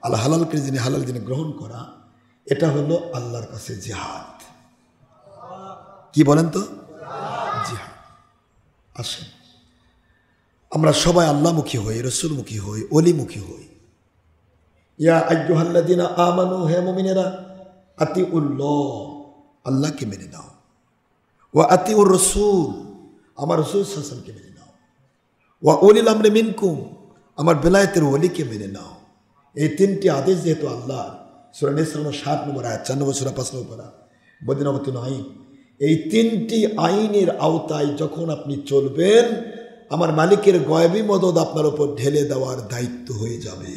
Speaker 1: আল হালালকে জিনিস হালাল জিনিস গ্রহণ করা, এটা হলো আল্লাহর কাছে জিহাদ। কি বলেন তো? জিহাদ। আসেন আমরা সবাই আল্লাহমুখী হই, রসুলমুখী হই, অলিমুখী হই। ইয়া আইয়ুহাল্লাযীনা আমানু, হে মুমিনেরা, আতিউল্লাহ, আল্লাহকে মেনে নাও, ওয়া আতিউর রাসূল, আমার রাসূল সাল্লাল্লাহু আলাইহি ওয়াসাল্লামকে মেনে নাও, ওয়া উলিল আমরি মিনকুম, আমার বেলায়েতের ওলিকে মেনে নাও। এই তিনটি আদেশ যেহেতু আল্লাহ, সূরা নিসা 7 নম্বর আয়াত, 4 নম্বর সূরা 5 নম্বর পারা, মদিনাবতী আইন, এই তিনটি আইনের আওতায় যখন আপনি চলবেন, আমার মালিকের গয়বী মদদ আপনার উপর ঢেলে দেওয়ার দায়িত্ব হয়ে যাবে।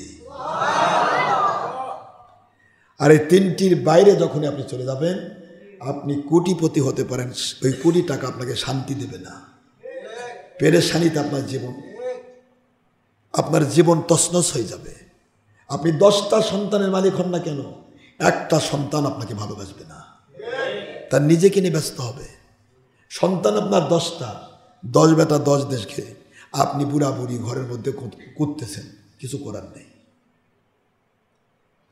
Speaker 1: আর এই তিনটির বাইরে যখন আপনি চলে যাবেন, আপনি কোটিপতি হতে পারেন, ওই কোটি টাকা আপনাকে শান্তি দেবে না, পেরেশানিতে আপনার জীবন তছনছ হয়ে যাবে। আপনি 10টা সন্তানের মালিক হন না কেন, একটা সন্তান আপনাকে ভালোবাসবে না, তার নিজেকে নিয়ে ব্যস্ত হবে। সন্তান আপনার 10টা, 10 বেটা 10 দেশকে, আপনি বুড়া বুড়ি ঘরের মধ্যে কুদতেছেন, কিছু করার নেই।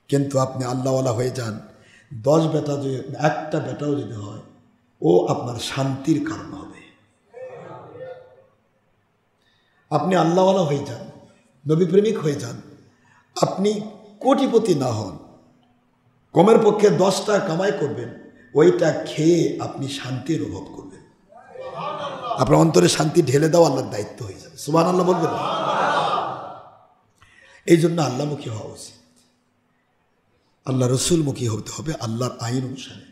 Speaker 1: কিন্তু আপনি আল্লাহওয়ালা হয়ে যান, 10 বেটা যদি, একটা বেটাও যদি হয়, ও আপনার শান্তির কারণ হবে। আপনি আল্লাহওয়ালা হয়ে যান, নবী প্রেমিক হয়ে যান, আপনি কোটিপতি না হন, কমের পক্ষে 10টা কামাই করবেন, ওইটা খেয়ে আপনি শান্তি অনুভব করবেন। আপনার অন্তরে শান্তি ঢেলে দেওয়া আল্লাহর দায়িত্ব হয়ে যাবে। সুবহানাল্লাহ বলবেন? এই জন্য আল্লাহমুখী হওয়া উচিত, আল্লাহ রসুলমুখী হতে হবে আল্লাহর আইন অনুসারে।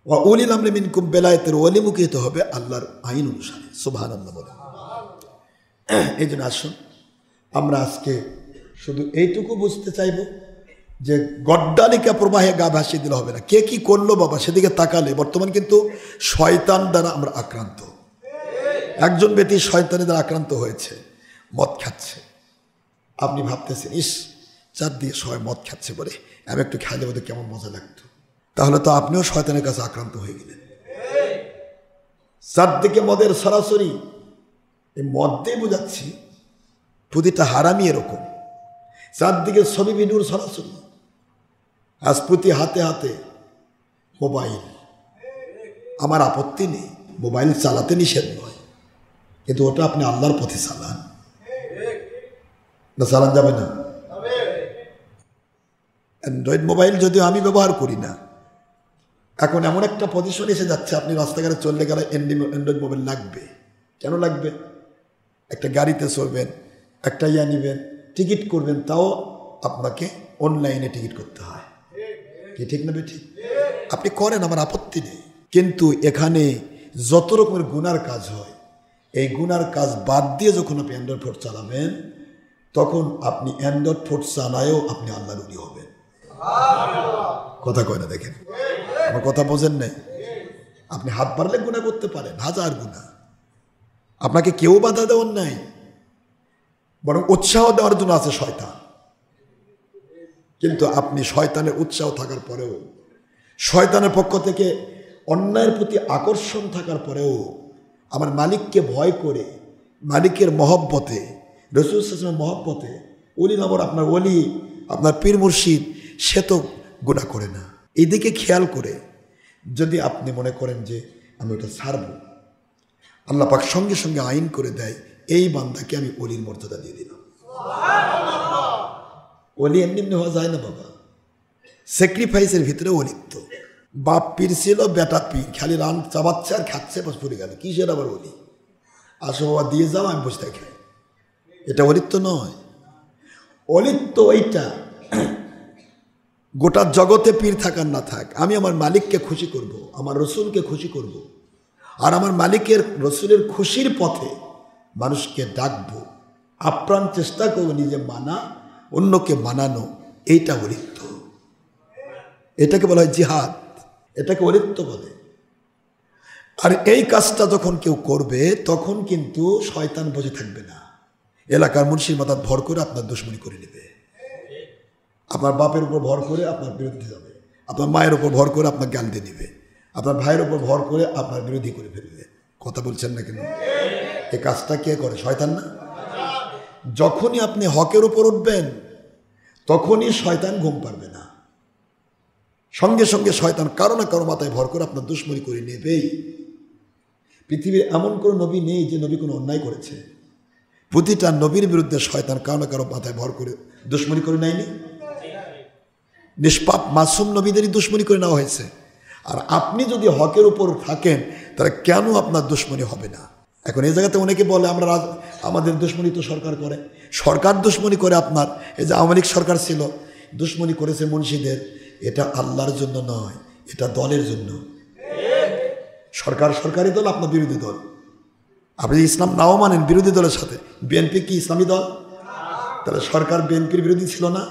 Speaker 1: ওয়া উলিল আমরি মিনকুম, বেলায়েতের ওলিমুখী হতে হবে আল্লাহর আইন অনুসারে। সুবহানাল্লাহ বলেন। এই জন্য আসুন আমরা আজকে শুধু এইটুকু বুঝতে চাইব যে গড্ডালিকা প্রবাহে গা ভাসিয়ে দিলে হবে না। কে কি করলো বাবা সেদিকে তাকালে, বর্তমান কিন্তু শয়তান দ্বারা আমরা আক্রান্ত। একজন ব্যক্তি শয়তানের দ্বারা আক্রান্ত হয়েছে, মদ খাচ্ছে। আপনি ভাবতেছেন, ইস চারদিকে সবাই মদ খাচ্ছে, বলে আমি একটু খাইলে বোধহয় কেমন মজা লাগতো। তাহলে তো আপনিও শয়তানের কাছে আক্রান্ত হয়ে গেলেন। চারদিকে মদের সরাসরি, এই মদ দিয়ে বোঝাচ্ছি প্রতিটা হারামি এরকম। চারদিকে ছবি ভিডিওর সরাসরি, আজ প্রতি হাতে হাতে মোবাইল। আমার আপত্তি নেই, মোবাইল চালাতে নিষেধ নয়, কিন্তু ওটা আপনি আল্লাহর পথে চালান, না চালান যাবে না। অ্যান্ড্রয়েড মোবাইল যদিও আমি ব্যবহার করি না, এখন এমন একটা পজিশন এসে যাচ্ছে আপনি রাস্তাঘাটে চললে গেলে অ্যান্ড্রয়েড মোবাইল লাগবে। কেন লাগবে? একটা গাড়িতে চড়বেন, একটা ইয়া নেবেন, টিকিট করবেন, তাও আপনাকে অনলাইনে টিকিট করতে হয়। কি ঠিক না ঠিক? আপনি করেন, আমার আপত্তি নেই, কিন্তু এখানে যত রকমের গুনার কাজ হয়, এই গুনার কাজ বাদ দিয়ে যখন আপনি অ্যান্ড্রয়েড ফোন চালাবেন, তখন আপনি অ্যান্ড্রয়েড ফোন চালায়ও আপনি আল্লাহর ওলি হবেন। কথা কয় না? দেখেন, আমার কথা বোঝেন নাই? আপনি হাত বাড়লে গুনাহ করতে পারেন, হাজার গুনাহ, আপনাকে কেউ বাধা দেওয়ার নাই, বরং উৎসাহ দেওয়ার জন্য আছে শয়তান। কিন্তু আপনি শয়তানের উৎসাহ থাকার পরেও, শয়তানের পক্ষ থেকে অন্যায়ের প্রতি আকর্ষণ থাকার পরেও আমার মালিককে ভয় করে, মালিকের মহব্বতে, রাসূল সাল্লাল্লাহু আলাইহি ওয়াসাল্লামের মহব্বতে, ওলি নম্বর আপনার ওলি, আপনার পীর মুর্শিদ, সে তো গুনাহ করে না। এদিকে খেয়াল করে যদি আপনি মনে করেন যে আমি ওটা ছাড়ব, আল্লাহ পাক সঙ্গে সঙ্গে আইন করে দেয়, এই বান্দাকে আমি ওলির মর্যাদা দিয়ে দিলাম। ওলি এমনি এমনি হওয়া যায় না বাবা, স্যাক্রিফাইসের ভিতরে অলিত্ব। বাপ পীর ছিল, বেটা পীর, খালি রান চাবাচ্ছে আর খাচ্ছে, বস পড়ে গেল, কিসের আবার ওলি? আসো বাবা দিয়ে যাও, আমি বসে খাই, এটা অলিত্ব নয়। অলিত্ব ওইটা গোটা জগতে পীর থাকার না থাক, আমি আমার মালিককে খুশি করব, আমার রসুলকে খুশি করব, আর আমার মালিকের রসুলের খুশির পথে মানুষকে ডাকবো, আপ্রাণ চেষ্টা করবো নিজে মানা, অন্যকে মানানো, এইটা অলিত্ব। এটাকে বলা হয় জিহাদ, এটাকে অলিত্ব বলে। আর এই কাজটা যখন কেউ করবে, তখন কিন্তু শয়তান বসে থাকবে না, এলাকার মুন্সির মাথায় ভর করে আপনার দুশমনি করে নেবে, আপনার বাপের উপর ভর করে আপনার বিরুদ্ধে যাবে, আপনার মায়ের উপর ভর করে আপনার গাল দিয়ে নেবে, আপনার ভাইয়ের উপর ভর করে আপনার বিরোধী করে ফেলবে। কথা বলছেন না কেন? এই কাজটা কে করে? শয়তান না? যখনই আপনি হকের উপর উঠবেন, তখনই শয়তান ঘুম পারবে না, সঙ্গে সঙ্গে শয়তান কারো না কারো মাথায় ভর করে আপনার দুশমনি করে নেবেই। পৃথিবীর এমন কোনো নবী নেই যে নবী কোনো অন্যায় করেছে, প্রতিটা নবীর বিরুদ্ধে শয়তান কারো না কারো মাথায় ভর করে দুশমনি করে নেয়নি? নিষ্পাপ মাসুম নবীদেরই দুশমনি করে নেওয়া হয়েছে। আর আপনি যদি হকের উপর থাকেন, তাহলে কেন আপনার দুশমনি হবে না? এখন এই জায়গাতে অনেকে বলে আমরা আমাদের দুশমনি তো সরকার করে, সরকার দুশমনি করে আপনার। এই যে আওয়ামী লীগ সরকার ছিল, দুশমনি করেছে মুন্সিদের, এটা আল্লাহর জন্য নয়, এটা দলের জন্য। সরকার সরকারি দল, আপনার বিরোধী দল। আপনি ইসলাম নাও মানেন বিরোধী দলের সাথে, বিএনপি কি ইসলামী দল? তাহলে সরকার বিএনপির বিরোধী ছিল না?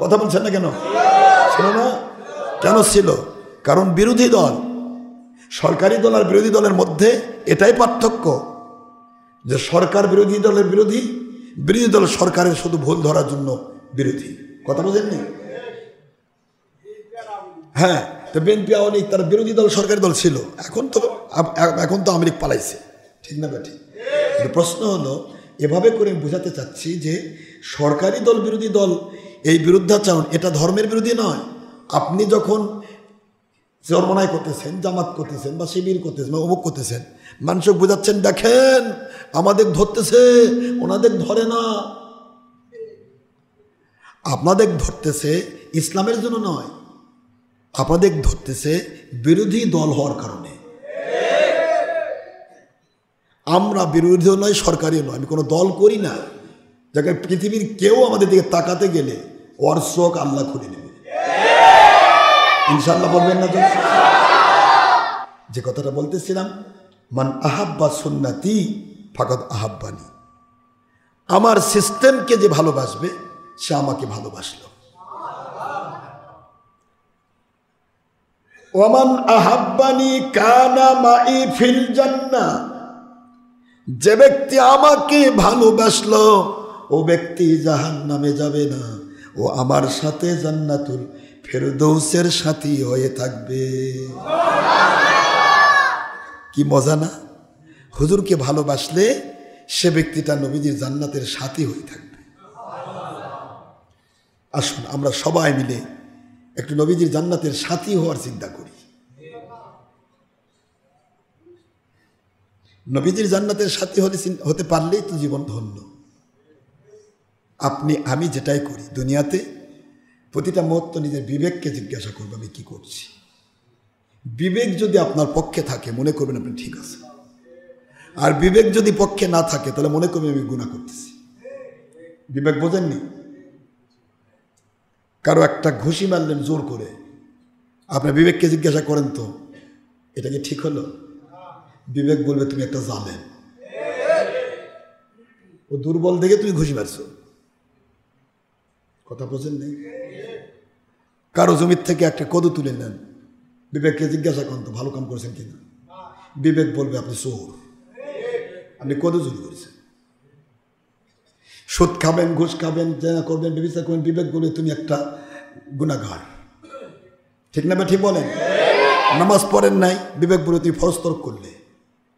Speaker 1: কথা বলছেন না কেন? ছিল না? কেন ছিল? কারণ বিরোধী দল। সরকারি দল আর বিরোধী দলের মধ্যে এটাই পার্থক্য যে সরকার বিরোধী দলের বিরোধী, বিরোধী দল সরকারের শুধু ভুল ধরার জন্য বিরোধী। কথা বোঝেননি? হ্যাঁ, তো বিএনপি আওয়ামী লীগ তার বিরোধী দল সরকারি দল ছিল, এখন তো আওয়ামী লীগ পালাইছে, ঠিক না বেঠিক? প্রশ্ন হলো, এভাবে করে বোঝাতে চাচ্ছি যে সরকারি দল বিরোধী দল, এই বিরুদ্ধাচরণ এটা ধর্মের বিরোধী নয়। আপনি যখন চরমনাই করতেছেন, জামাত করতেছেন, বা শিবির করতেছেন, বা অমুক করতেছেন, মানুষকে বোঝাচ্ছেন দেখেন আমাদের ধরতেছে, ওনাদের ধরে না। আপনাদের ধরতেছে ইসলামের জন্য নয়, আপনাদের ধরতেছে বিরোধী দল হওয়ার কারণে। আমরা বিরোধীও নয়, সরকারিও নয়, আমি কোনো দল করি না। যাকে পৃথিবীর কেউ আমাদের দিকে তাকাতে গেলে ওর চোখ আল্লাহ খুলে নেবে, ইনশাল্লাহ বলবেন না? যে কথাটা বলতেছিলাম, মান আহাব্বা সুন্নতি ফাকাদ আহাব্বানি, আমার সিস্টেমকে যে ভালোবাসবে সে আমাকে ভালোবাসলো। ওমান আহাব্বানি কানা মাই ফিল জান্নাহ, যে ব্যক্তি আমাকে ভালোবাসলো ও ব্যক্তি জাহান্নামে যাবে না, ও আমার সাথে জান্নাতুল ফেরদৌসের সাথী হয়ে থাকবে। কি মজা না? হুজুরকে ভালোবাসলে সে ব্যক্তিটা নবীজির জান্নাতের সাথী হয়ে থাকবে। আসুন আমরা সবাই মিলে একটু নবীজির জান্নাতের সাথী হওয়ার চিন্তা করি। নবীজির জান্নাতের সাথী হতে পারলেই তো জীবন ধন্য। আপনি আমি যেটাই করি দুনিয়াতে, প্রতিটা মুহূর্ত নিজের বিবেককে জিজ্ঞাসা করবো আমি কি করছি। বিবেক যদি আপনার পক্ষে থাকে, মনে করবেন আপনি ঠিক আছে। আর বিবেক যদি পক্ষে না থাকে তাহলে মনে করবে আমি গুনাহ করতেছি। বিবেক বোঝেননি? কারো একটা ঘুষি মারলেন জোর করে, আপনার বিবেককে জিজ্ঞাসা করেন তো এটা কি ঠিক হলো? বিবেক বলবে তুমি একটা জালেম, ও দুর্বল দেখে তুমি ঘুষি মারছো। কথা বোঝেন নেই? কারো জমির থেকে একটা কদু তুলে নেন, বিবেককে জিজ্ঞাসা করেন তো ভালো কাম করেছেন কিনা? বিবেক বলবে আপনি চোর, আপনি কদু চুরি করেছেন। সুদ খাবেন, ঘুষ খাবেন, জেনা করবেন, ব্যভিচার করবেন, বিবেক বলবে তুমি একটা গুনাহগার। ঠিক না? ঠিক বলেন? নামাজ পড়েন নাই, বিবেক বলে তুমি ফরজ তরক করলে।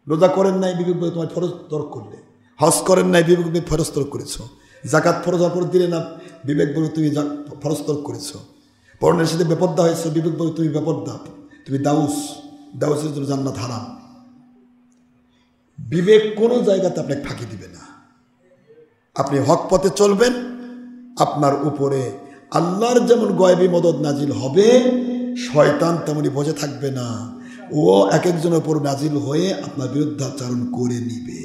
Speaker 1: রোজা করেন নাই, বিবেক বলে তোমার ফরজ তরক করলে। হজ করেন নাই, বিবেক বলে ফরজ তরক করেছো। জাকাত ফরজ অপর দিলে না, বিবেক বলে তুমি ফরজ তরক করেছো। পরনের সাথে বেপর্দা হয়েছে, বিবেক বলে তুমি বেপর্দা, তুমি দাউসের জন্য জান্নাত হারাম। বিবেক কোনো জায়গাতে আপনাকে ফাঁকি দিবে না। আপনি হক পথে চলবেন, আপনার উপরে আল্লাহর যেমন গয়বী মদদ নাজিল হবে, শয়তান তেমনি বসে থাকবে না, ও এক একজনের উপর নাজিল হয়ে আপনার বিরুদ্ধাচরণ করে নিবে।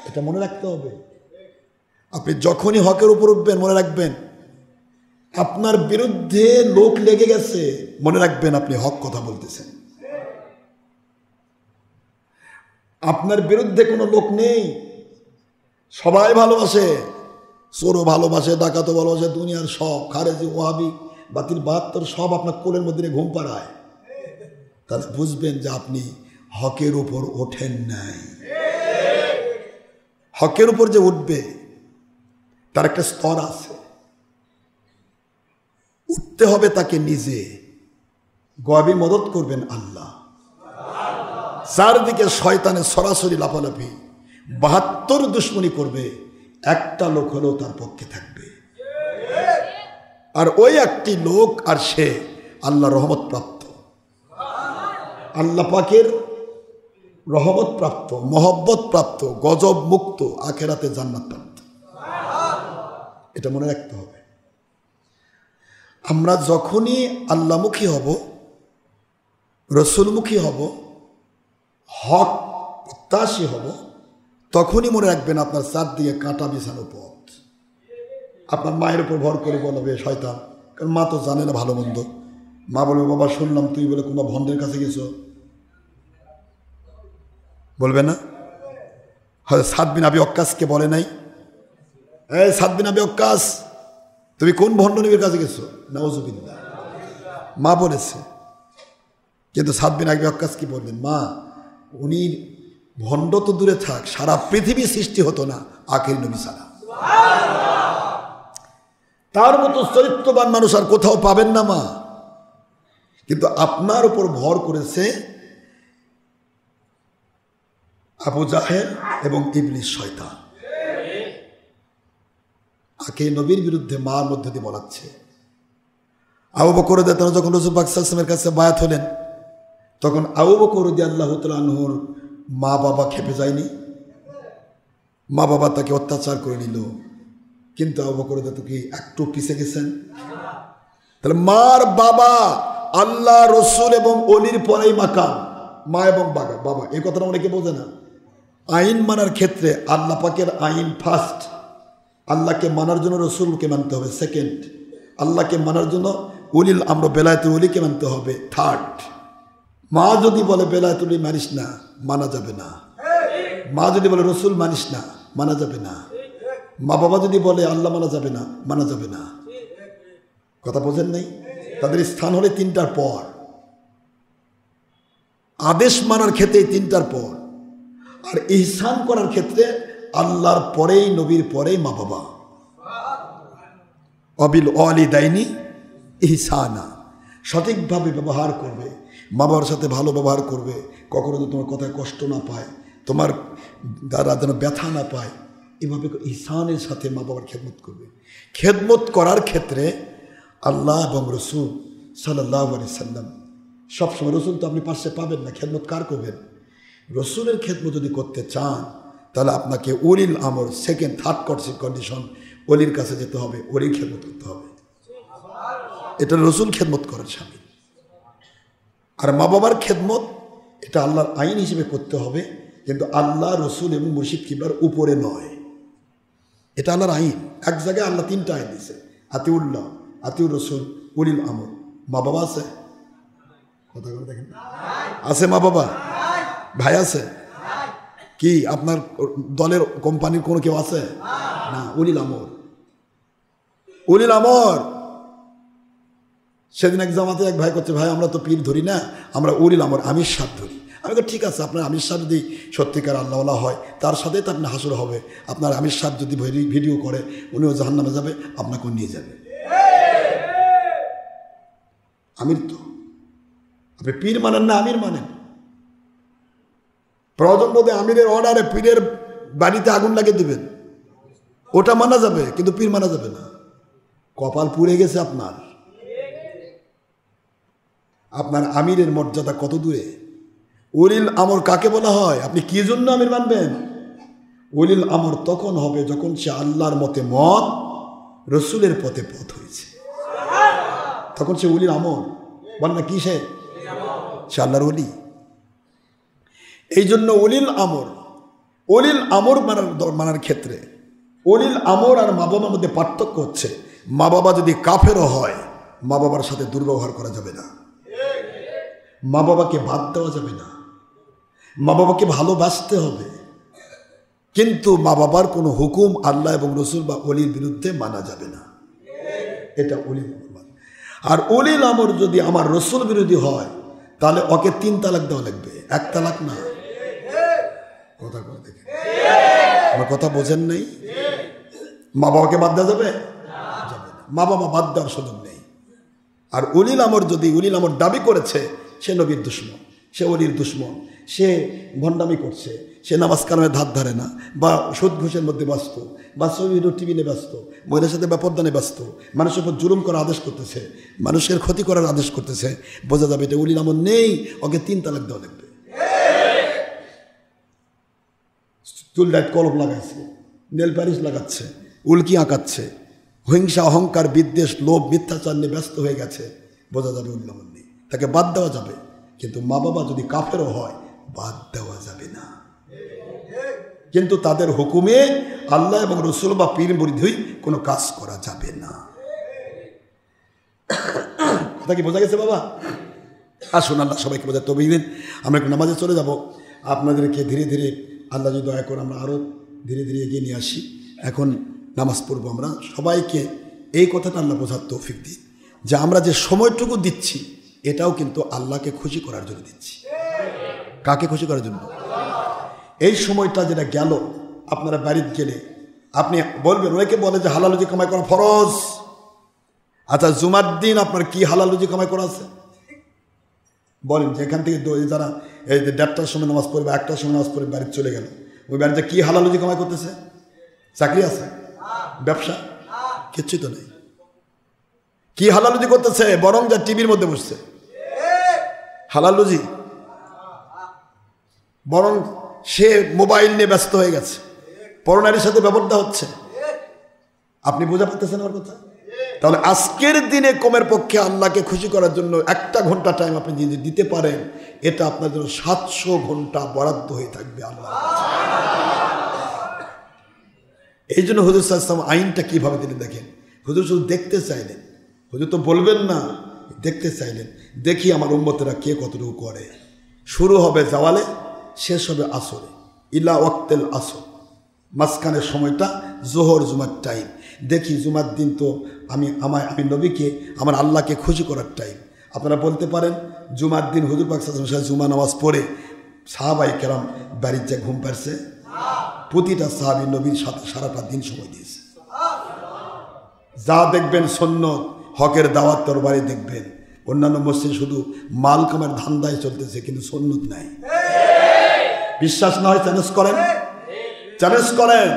Speaker 1: এটা মনে রাখতে হবে। আপনি যখনই হকের উপর উঠবেন মনে রাখবেন আপনার বিরুদ্ধে লোক লেগে গেছে, মনে রাখবেন আপনি হক কথা বলতেছেন। আপনার বিরুদ্ধে কোনো লোক নেই, সবাই ভালোবাসে, চোরও ভালোবাসে, ডাকাতও ভালোবাসে, দুনিয়ার সব খারেজি ওয়াহাবি বাতিল 72 সব আপনার কোলের মধ্যে ঘুম পাড়ায়। তাহলে বুঝবেন যে আপনি হকের উপর ওঠেন নাই। হকের উপর যে উঠবে তার একটা স্তর আছে, উঠতে হবে তাকে নিজে। গয়বী মদত করবেন আল্লাহ। চারদিকে শয়তানের সরাসরি লাফালাফি, 72 দুশ্মনী করবে, একটা লোক হলেও তার পক্ষে থাকবে। আর ওই একটি লোক, আর সে আল্লাহ রহমত প্রাপ্ত, আল্লাহ পাকের রহমত প্রাপ্ত, মহব্বত প্রাপ্ত, গজব মুক্ত, আখেরাতে জান্নাত প্রাপ্ত। এটা মনে রাখতে হবে। আমরা যখনই আল্লাহমুখী হব, রসুলমুখী হব, হক প্রত্যাশী হব, তখনই মনে রাখবেন আপনার চারদিকে কাঁটা বিছানো পথ। আপনার মায়ের উপর ভর করে বলবে শয়তান, কারণ মা তো জানে না ভালো মন্দ। মা বলবে বাবা শুনলাম তুই বলে কোনো ভন্ডের কাছে গেছো, বলবে না? হয়তো সাদ বিন আবি ওয়াক্কাসকে বলে নাই, এই সাদ বিন আবি ওয়াক্কাস তুমি কোন ভণ্ড নবীর কাছে গেছো? নাউজুবিল্লাহ, মা বলেছে। কিন্তু সাদ বিন আবি ওয়াক্কাস কি বলবেন? মা, উনি ভণ্ড তো দূরে থাক, সারা পৃথিবী সৃষ্টি হতো না আখেরি নবী ছাড়া। তার মতো চরিত্রবান মানুষ আর কোথাও পাবেন না মা। কিন্তু আপনার উপর ভর করেছে আবু জাহেল এবং ইবলিস শয়তান। আখেরি নবীর বিরুদ্ধে মার মধ্যে দিয়ে বলাচ্ছে। আবু বকর রাদিয়াল্লাহু আনহু যখন রাসূল পাক সাল্লাল্লাহু আলাইহি ওয়াসাল্লামের কাছে বায়াত হলেন, তখন আবু বকর রাদিয়াল্লাহু তাআলা আনহুর মা বাবা খেপে যায়নি? মা বাবা তাকে অত্যাচার করে নিল, কিন্তু আবু বকর রাদিয়াল্লাহু কি একটু পিছে গেছেন? তাহলে মার বাবা আল্লাহ, রসুল এবং অলির পরেই মাকাম। মা এবং বাবা, এই কথাটা অনেকে বোঝে না। আইন মানার ক্ষেত্রে আল্লাহ পাকের আইন ফার্স্ট, আল্লাহকে মানার জন্য রসুলকে মানতে হবে সেকেন্ড, আল্লাহকে মানার জন্য উলিল আমর বেলায়েতুল ওলিকে মানতে হবে থার্ড। মা যদি বলে বেলায়েতুল ওলি মানিস না, মানা যাবে না। মা যদি বলে রসুল মানিস না, মানা যাবে না। মা বাবা যদি বলে আল্লাহ মানা যাবে না, মানা যাবে না। কথা বোঝেন নাই? তাদের স্থান হলে 3টার পর, আদেশ মানার ক্ষেত্রে 3টার পর, আর ইহসান করার ক্ষেত্রে আল্লাহর পরেই, নবীর পরেই মা বাবা। অবিল ওয়ালিদাইনি ইহসানা, সঠিকভাবে ব্যবহার করবে, মা বাবার সাথে ভালো ব্যবহার করবে, কখনো যদি তোমার কথায় কষ্ট না পায়, তোমার দ্বারা যেন ব্যথা না পায়, এভাবে ইহসানের সাথে মা বাবার খেদমত করবে। খেদমত করার ক্ষেত্রে আল্লাহ এবং রসুল সাল্লাল্লাহু আলাইহি সাল্লাম সবসময়, রসুল তো আপনি পাশে পাবেন না, খেদমত কার করবেন? রসুলের খেদমত যদি করতে চান তাহলে আপনাকে ওলিল আমর সেকেন্ড থার্ড কন্ডিশন, ওলির কাছে যেতে হবে, ওলির খেদমত করতে হবে। এটা রসুল খেদমত করার শামিল। আর মা বাবার খেদমত এটা আল্লাহর আইন হিসেবে করতে হবে, কিন্তু আল্লাহ, রসুল এবং মুর্শিদ কিবলার উপরে নয়। এটা আল্লাহর আইন। এক জায়গায় আল্লাহ 3টা আইন দিয়েছে, আতিউল্লাহ, আতিউর রসুল, উলিল আমর। মা বাবা আছে? কথা করে দেখেন, আছে মা বাবা? ভাই আছে? কি আপনার দলের কোম্পানির কোনো কেউ আছে? না, উলিল আমর। উলিল আমর। সেদিন এক জামাতে এক ভাই করছে, ভাই আমরা তো পীর ধরি না, আমরা উলিল আমর আমির সাহেব ধরি। আমি তো ঠিক আছে, আপনার আমির সাহেব যদি সত্যিকার আল্লাহওয়ালা হয় তার সাথেই তো আপনার হাসর হবে। আপনার আমির সাহেব যদি ভিডিও করে উনিও জাহান্নামে যাবে, আপনাকেও নিয়ে যাবে। আমির তো আপনি পীর মানেন না আমির মানেন। প্রয়োজন বোধে আমিরের অর্ডারে পীরের বাড়িতে আগুন লাগিয়ে দেবেন, ওটা মানা যাবে, কিন্তু পীর মানা যাবে না। কপাল পুড়ে গেছে আপনার। আপনার আমিরের মর্যাদা কত দূরে। উলিল আমর কাকে বলা হয়? আপনি কি জন্য আমির মানবেন? উলিল আমর তখন হবে যখন সে আল্লাহর মতে মত, রসুলের পথে পথ হয়েছে, তখন সে উলিল আমর। বল না কি সে আল্লাহর ওলি। এই জন্য উলিল আমর মানার ক্ষেত্রে উলিল আমর আর মা বাবার মধ্যে পার্থক্য হচ্ছে, মা বাবা যদি কাফেরও হয়, মা বাবার সাথে দুর্ব্যবহার করা যাবে না, মা বাবাকে বাদ দেওয়া যাবে না, মা বাবাকে ভালোবাসতে হবে, কিন্তু মা বাবার কোনো হুকুম আল্লাহ এবং রসুল বা অলির বিরুদ্ধে মানা যাবে না। এটা উলিল আমর। আর উলিল আমর যদি আমার রসুল বিরোধী হয়, তাহলে ওকে 3 তালাক দেওয়া লাগবে, 1 তালাক না। কথা বলে দেখে, আমার কথা বোঝেন নেই? মা বাবাকে বাদ দেওয়া যাবে? যাবে না, মা বাবা বাদ দেওয়ার সুযোগ নেই। আর উলিল আমর যদি উলিল আমর দাবি করেছে সে নবীর দুশমন, সে অলির দুশমন, সে ভণ্ডামি করছে, সে নামাজ কালামে ধার ধারে না, বা সুদ ঘুষের মধ্যে ব্যস্ত, বা ছবি টিভি নিয়ে ব্যস্ত, মহিলার সাথে ব্যাপরদানে ব্যস্ত, মানুষের উপর জুলুম করার আদেশ করতেছে, মানুষের ক্ষতি করার আদেশ করতেছে, বোঝা যাবে এটা উলিল আমর নেই, ওকে 3 তালাক দেওয়া লাগবে। চুল ডাইট কলপ লাগাইছে, নেল পালিশ লাগাচ্ছে, উল্কি আঁকাচ্ছে, হিংসা, অহংকার, বিদ্বেষ, লোভ, মিথ্যাচার নিয়ে ব্যস্ত হয়ে গেছে, বোঝা যাবে উলিল আমর নেই। তাকে বাদ দেওয়া যাবে, কিন্তু মা বাবা যদি কাফেরও হয় বাদ দেওয়া যাবে না। কিন্তু তাদের হুকুমে আল্লাহ এবং রসুল বা পীর মুরিদ কোনো কাজ করা যাবে না। কথা কি বোঝা গেছে বাবা? আসুন আল্লাহ সবাইকে বোঝা তবে দিন। আমরা একটু নামাজে চলে যাব। আপনাদেরকে ধীরে ধীরে আল্লাহ যদি দয়া করে আমরা আরও ধীরে ধীরে এগিয়ে নিয়ে আসি। এখন নামাজ পড়বো। আমরা সবাইকে এই কথাটা আল্লাহ বোঝার তৌফিক দিই যে আমরা যে সময়টুকু দিচ্ছি এটাও কিন্তু আল্লাহকে খুশি করার জন্য দিচ্ছি। কাকে খুশি করার জন্য? এই সময়টা যেটা গেল, আপনারা বাড়িতে গেলে আপনি বলবেন, অনেকে বলে যে হালাল রুজি কামাই করা ফরজ। আচ্ছা, জুমার দিন আপনার কি হালাল রুজি কামাই করা আছে? বলেন যে এখান থেকে যারা এই যে 1:30টার সময় নামাজ পড়বে, 1টার সময় নামাজ পড়বে, বাড়িতে চলে গেল, ওই বাড়িতে কি হালাল রুজি কামাই করতেছে? চাকরি আছে? ব্যবসা? কিচ্ছু তো নেই। কি হালাল রুজি করতেছে? বরং যা টিভির মধ্যে বসছে হালাল রুজি, বরং সে মোবাইল নিয়ে ব্যস্ত হয়ে গেছে, পরনারীর সাথে ব্যবহার হচ্ছে। আপনি বোঝা পাচ্ছেন আমার কথা? তাহলে আজকের দিনে কমের পক্ষে আল্লাহকে খুশি করার জন্য 1টা ঘন্টা টাইম আপনি যদি দিতে পারেন, এটা আপনার জন্য 700 ঘন্টা বরাদ্দ হয়ে থাকবে আল্লাহ। এই জন্য হুজুর সাল্লাল্লাহু আলাইহি ওয়াসাল্লাম আইনটা কিভাবে দিলেন দেখেন। হুজুর শুধু দেখতে চাইলেন, হুজুর তো বলবেন না, দেখতে চাইলেন, দেখি আমার উম্মতেরা কে কতটুকু করে। শুরু হবে জাওয়ালে, শেষ হবে আসরে, ইলা ওয়াক্তেল আসর, মাঝখানের সময়টা জোহর জুমার টাইম। দেখি জুমার দিন তো আমি নবীকে, আমার আল্লাহকে খুশি করার টাইম। আপনারা বলতে পারেন জুমার দিন হুজুর পাক সাল্লাল্লাহু আলাইহি ওয়াসাল্লাম জুমা নামাজ পড়ে সাহাবায়ে কেরাম বাড়ির যা ঘুম পারছে? প্রতিটা সাহাবী নবীর সাথে সারাটা দিন সময় দিয়েছে। যা দেখবেন সুন্নত, হকের দাওয়াত তরবারি দেখবেন। অন্যান্য মসজিদ শুধু মাল কামার ধান্দায় চলতেছে, কিন্তু সুন্নত নাই। বিশ্বাস না হয় চ্যালেঞ্জ করেন, চ্যালেঞ্জ করেন।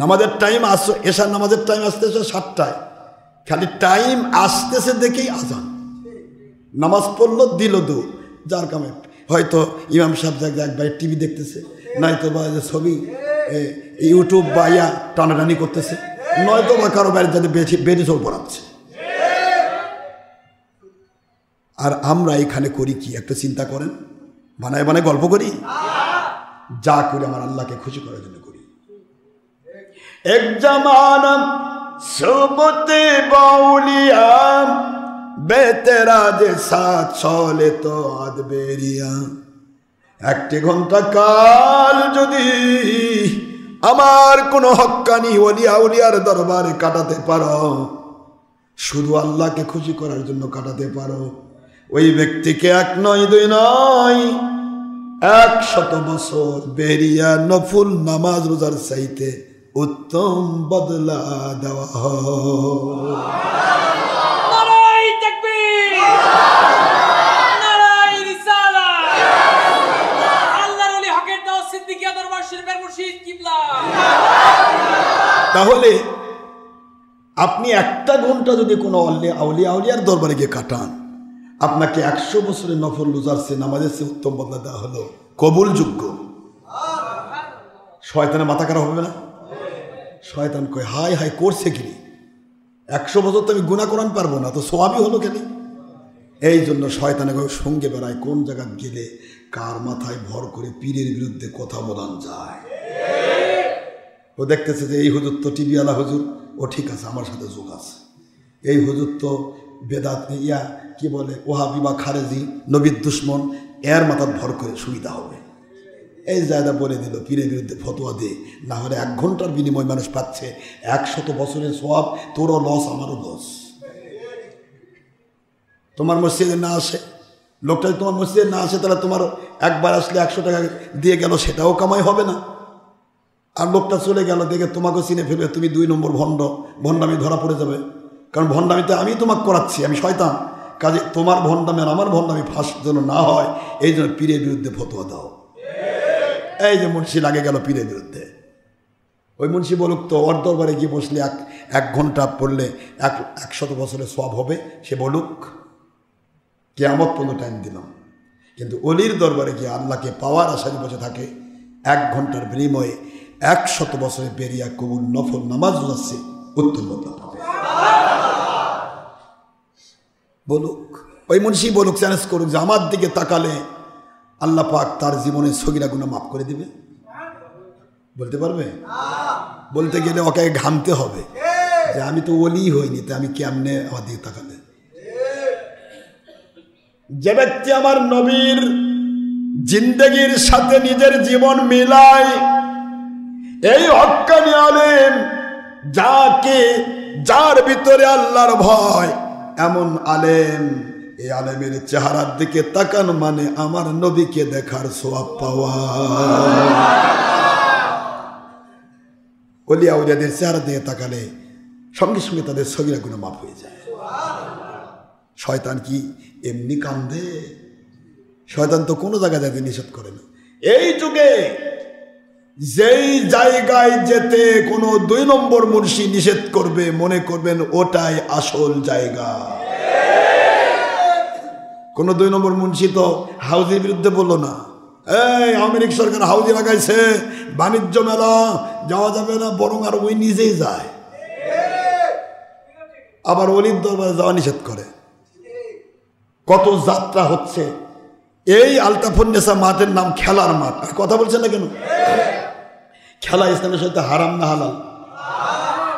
Speaker 1: নামাজের টাইম এশার নামাজের টাইম আসতেছে 7টায়, খালি টাইম আসতেছে দেখেই আজান। নামাজ পড়লো, দিল দু, যার কামে হয়তো ইমাম সাহেব একবার টিভি দেখতেছে, নয়তো বা ছবি ইউটিউব বা টানাটানি করতেছে, নয়তো বা কারো বাড়ির যাতে বেড়ে চল পড়াচ্ছে। আর আমরা এখানে করি কি? একটা চিন্তা করেন। বানায় বানায় গল্প করি? যা করি আমার আল্লাহকে খুশি করার জন্য করি। এক জামানা সোবতে বাউলিয়া বেতেরা যে সাত চলে তো আদ বেরিয়া। একটি ঘন্টা কাল যদি আমার কোনো হক্কানি ওলিয়া উলিয়ার দরবারে কাটাতে পারো, শুধু আল্লাহকে খুশি করার জন্য কাটাতে পারো, ওই ব্যক্তিকে 1 নয় 2 নয় 100 বছর বেরিয়া নফল নামাজ রোজার চাইতে উত্তম বদলা দেওয়া হয়। তাহলে আপনি 1টা ঘন্টা যদি কোনো আউলিয়ার দরবারে গিয়ে কাটান, আপনাকে 100 বছরের নফল রোজার চেয়ে নামাজের চেয়ে উত্তম বদলা দেওয়া হলো, কবুলযোগ্য। শয়তানের মাথা খারাপ হবে না? শয়তান কয় হাই হাই করছে কি, 100 বছর তো আমি গুনাহ করান পারবো না, তো সোয়াবই হলো কেন? এই জন্য শয়তানে সঙ্গে বেড়ায় কোন জায়গা গেলে কার মাথায় ভর করে পীরের বিরুদ্ধে কথা বলান যায়। ও দেখতেছে যে এই হুজুর তো টিভিওয়ালা হুজুর, ও ঠিক আছে আমার সাথে যোগ আছে, এই হুজুর তো বেদাত কি বলে ওহাবি বা খারেজি নবীর দুশ্মন, এর মাথার ভর করে সুবিধা হবে। এই জায়গা বলে দিল পীরের বিরুদ্ধে ফতোয়া দিয়ে, না হলে 1 ঘন্টার বিনিময় মানুষ পাচ্ছে 100 বছরের সওয়াব। তোরও লস আমারও লস। তোমার মসজিদে না আসে লোকটা, তোমার মসজিদে না আসে তাহলে তোমার একবার আসলে 100 টাকা দিয়ে গেল, সেটাও কামাই হবে না। আর লোকটা চলে গেল দেখে তোমাকেও চিনে ফেলবে, তুমি 2 নম্বর ভণ্ডামি ধরা পড়ে যাবে। কারণ ভণ্ডামিতে আমি তোমাকে করাচ্ছি, আমি শয়তান। কাজে তোমার ভণ্ডামি আর আমার ভণ্ডামি ফাঁস যেন না হয়, এই জন্য পীরের বিরুদ্ধে ফতোয়া দাও। এই যে মুন্সি লাগে গেল পীরের বিরুদ্ধে, ওই মুন্সি বলুক তো ওর দরবারে গিয়ে বসলে 1 ঘন্টা পড়লে 100 বছরের সওয়াব হবে, সে বলুক, কিয়ামত পর্যন্ত টাইম দিলাম। কিন্তু অলির দরবারে গিয়ে আল্লাহকে পাওয়ার আশায় বসে থাকে, 1 ঘন্টার বিনিময়ে 100 বছরে বেরিয়া কবুল নফল নামাজ যাচ্ছে উত্তম বদলা পাবে। বলুক, ওই মুন্সি বলুক, চ্যালেঞ্জ করুক যে আমার দিকে তাকালে আল্লাহ পাক তার জীবনের সগীরা গুনাহ মাফ করে দিবে। বলতে পারবে? বলতে গেলে ওকে ঘামতে হবে যে আমি তো ওলি হইনি, তো আমি কেমনে আমার দিকে তাকালে। যে ব্যক্তি আমার নবীর জিন্দেগির সাথে নিজের জীবন মিলায়, এই হক্কানি আলেম, যার ভিতরে আল্লাহর ভয়, এমন আলেম, এই আলেমের চেহারার দিকে তাকান মানে আমার নবীকে দেখার সওয়াব পাওয়া। ওলিয়া উলিয়াদের চেহারা দিয়ে তাকালে সঙ্গে সঙ্গে তাদের সগীরা গুনাহ মাফ হয়ে যায়। শয়তান কি এমনি কান্দে? শয়তান তো কোনো জায়গায় যাতে নিষেধ করে না। এই যুগে যেই জায়গায় যেতে কোনো 2 নম্বর মুন্সি নিষেধ করবে, মনে করবেন ওটাই আসল জায়গা। কোনো 2 নম্বর মুন্সি তো হাউজির বিরুদ্ধে বললো না, এই আমেরিকা সরকার হাউজি লাগাইছে, বাণিজ্য মেলা যাওয়া যাবে না, বরং আর ওই নিজেই যায়। আবার অলির দরবারে যাওয়া নিষেধ করে। কত যাত্রা হচ্ছে। এই আলতাফুন্নেসা মাঠের নাম খেলার মাঠ। কথা বলছেন না কেন? খেলা ইসলামের সাথে হারাম না হালাল?